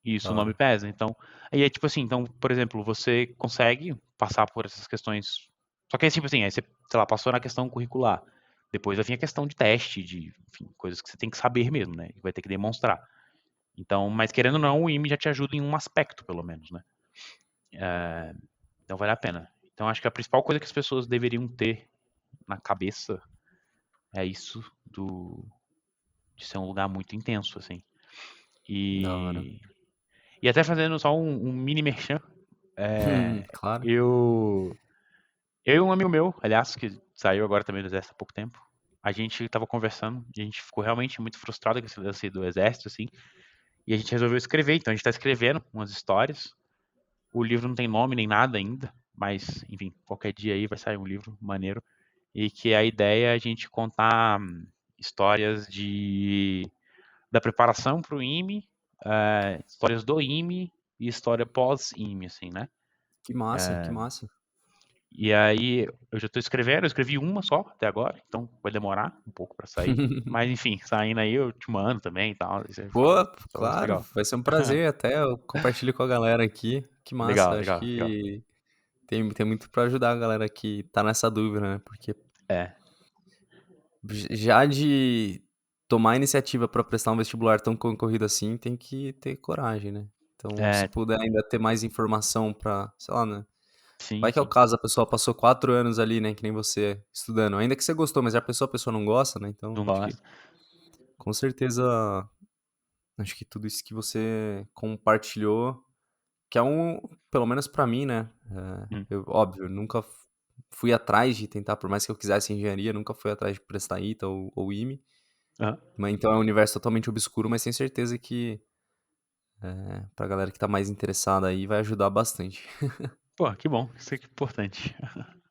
isso, Da o nome hora. pesa. Então, aí é tipo assim, então, por exemplo, você consegue passar por essas questões. Só que é tipo assim, aí você, sei lá, passou na questão curricular. Depois vai vir a questão de teste, de, enfim, coisas que você tem que saber mesmo, né? E vai ter que demonstrar. Então, mas querendo ou não, o IME já te ajuda em um aspecto, pelo menos, né? Então vale a pena. Então acho que a principal coisa que as pessoas deveriam ter na cabeça é isso de ser um lugar muito intenso, assim. Da hora. E, e até fazendo só um mini merchan, Claro. eu e um amigo meu, aliás, que saiu agora também do exército há pouco tempo, a gente tava conversando e a gente ficou realmente muito frustrado com esse lance do exército, assim, e a gente resolveu escrever. Então a gente tá escrevendo umas histórias. O livro não tem nome nem nada ainda, mas, enfim, qualquer dia aí vai sair um livro maneiro. E que a ideia é a gente contar histórias da preparação para o IME, histórias do IME e história pós-IME, assim, né? Que massa, que massa. E aí eu já estou escrevendo, eu escrevi uma só até agora, então vai demorar um pouco para sair. Mas enfim, saindo aí eu te mando também e tal. Isso Pô, vai ser claro, legal. vai ser um prazer. Até eu compartilho com a galera aqui. Que Legal, massa. Acho legal, legal. que tem muito pra ajudar a galera que tá nessa dúvida, né? Porque É, já de tomar a iniciativa pra prestar um vestibular tão concorrido assim, tem que ter coragem, né? Então, se é, puder ainda ter mais informação pra, sei lá, né? sim, Vai que é o sim. caso, a pessoa passou 4 anos ali, né? Que nem você, estudando. Ainda que você gostou, mas a pessoa não gosta, né? Então, Não acho que gosto. com certeza, acho que tudo isso que você compartilhou, que é pelo menos pra mim, né? Hum, Óbvio, nunca fui atrás de tentar, por mais que eu quisesse engenharia, nunca fui atrás de prestar ITA ou IME. aham. Mas então é um universo totalmente obscuro, mas tenho certeza que pra galera que tá mais interessada aí vai ajudar bastante. Pô, que bom, isso é que é importante.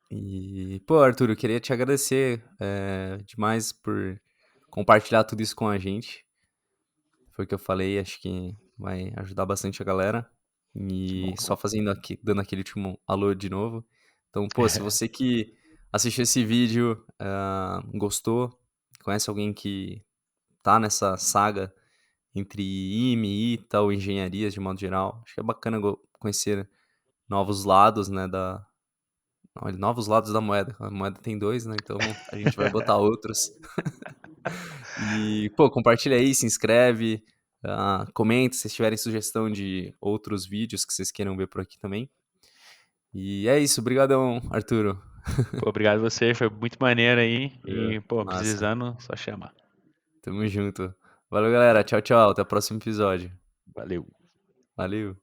E, pô, Arthur, eu queria te agradecer demais por compartilhar tudo isso com a gente. Foi o que eu falei, acho que vai ajudar bastante a galera. Que bom, E que só bom. fazendo aqui, dando aquele último alô de novo. Então, pô, se você que assistiu esse vídeo, gostou, conhece alguém que tá nessa saga entre IME, ITA ou engenharias de modo geral, acho que é bacana conhecer novos lados, né, olha, novos lados da moeda. A moeda tem dois, né? Então a gente vai botar outros. E, pô, compartilha aí, se inscreve, comenta se tiverem sugestão de outros vídeos que vocês queiram ver por aqui também. E é isso, brigadão, Arturo. Pô, obrigado a você, foi muito maneiro aí. E, pô, Massa, precisando, só chamar. tamo junto. Valeu, galera. Tchau, tchau. Até o próximo episódio. Valeu. Valeu.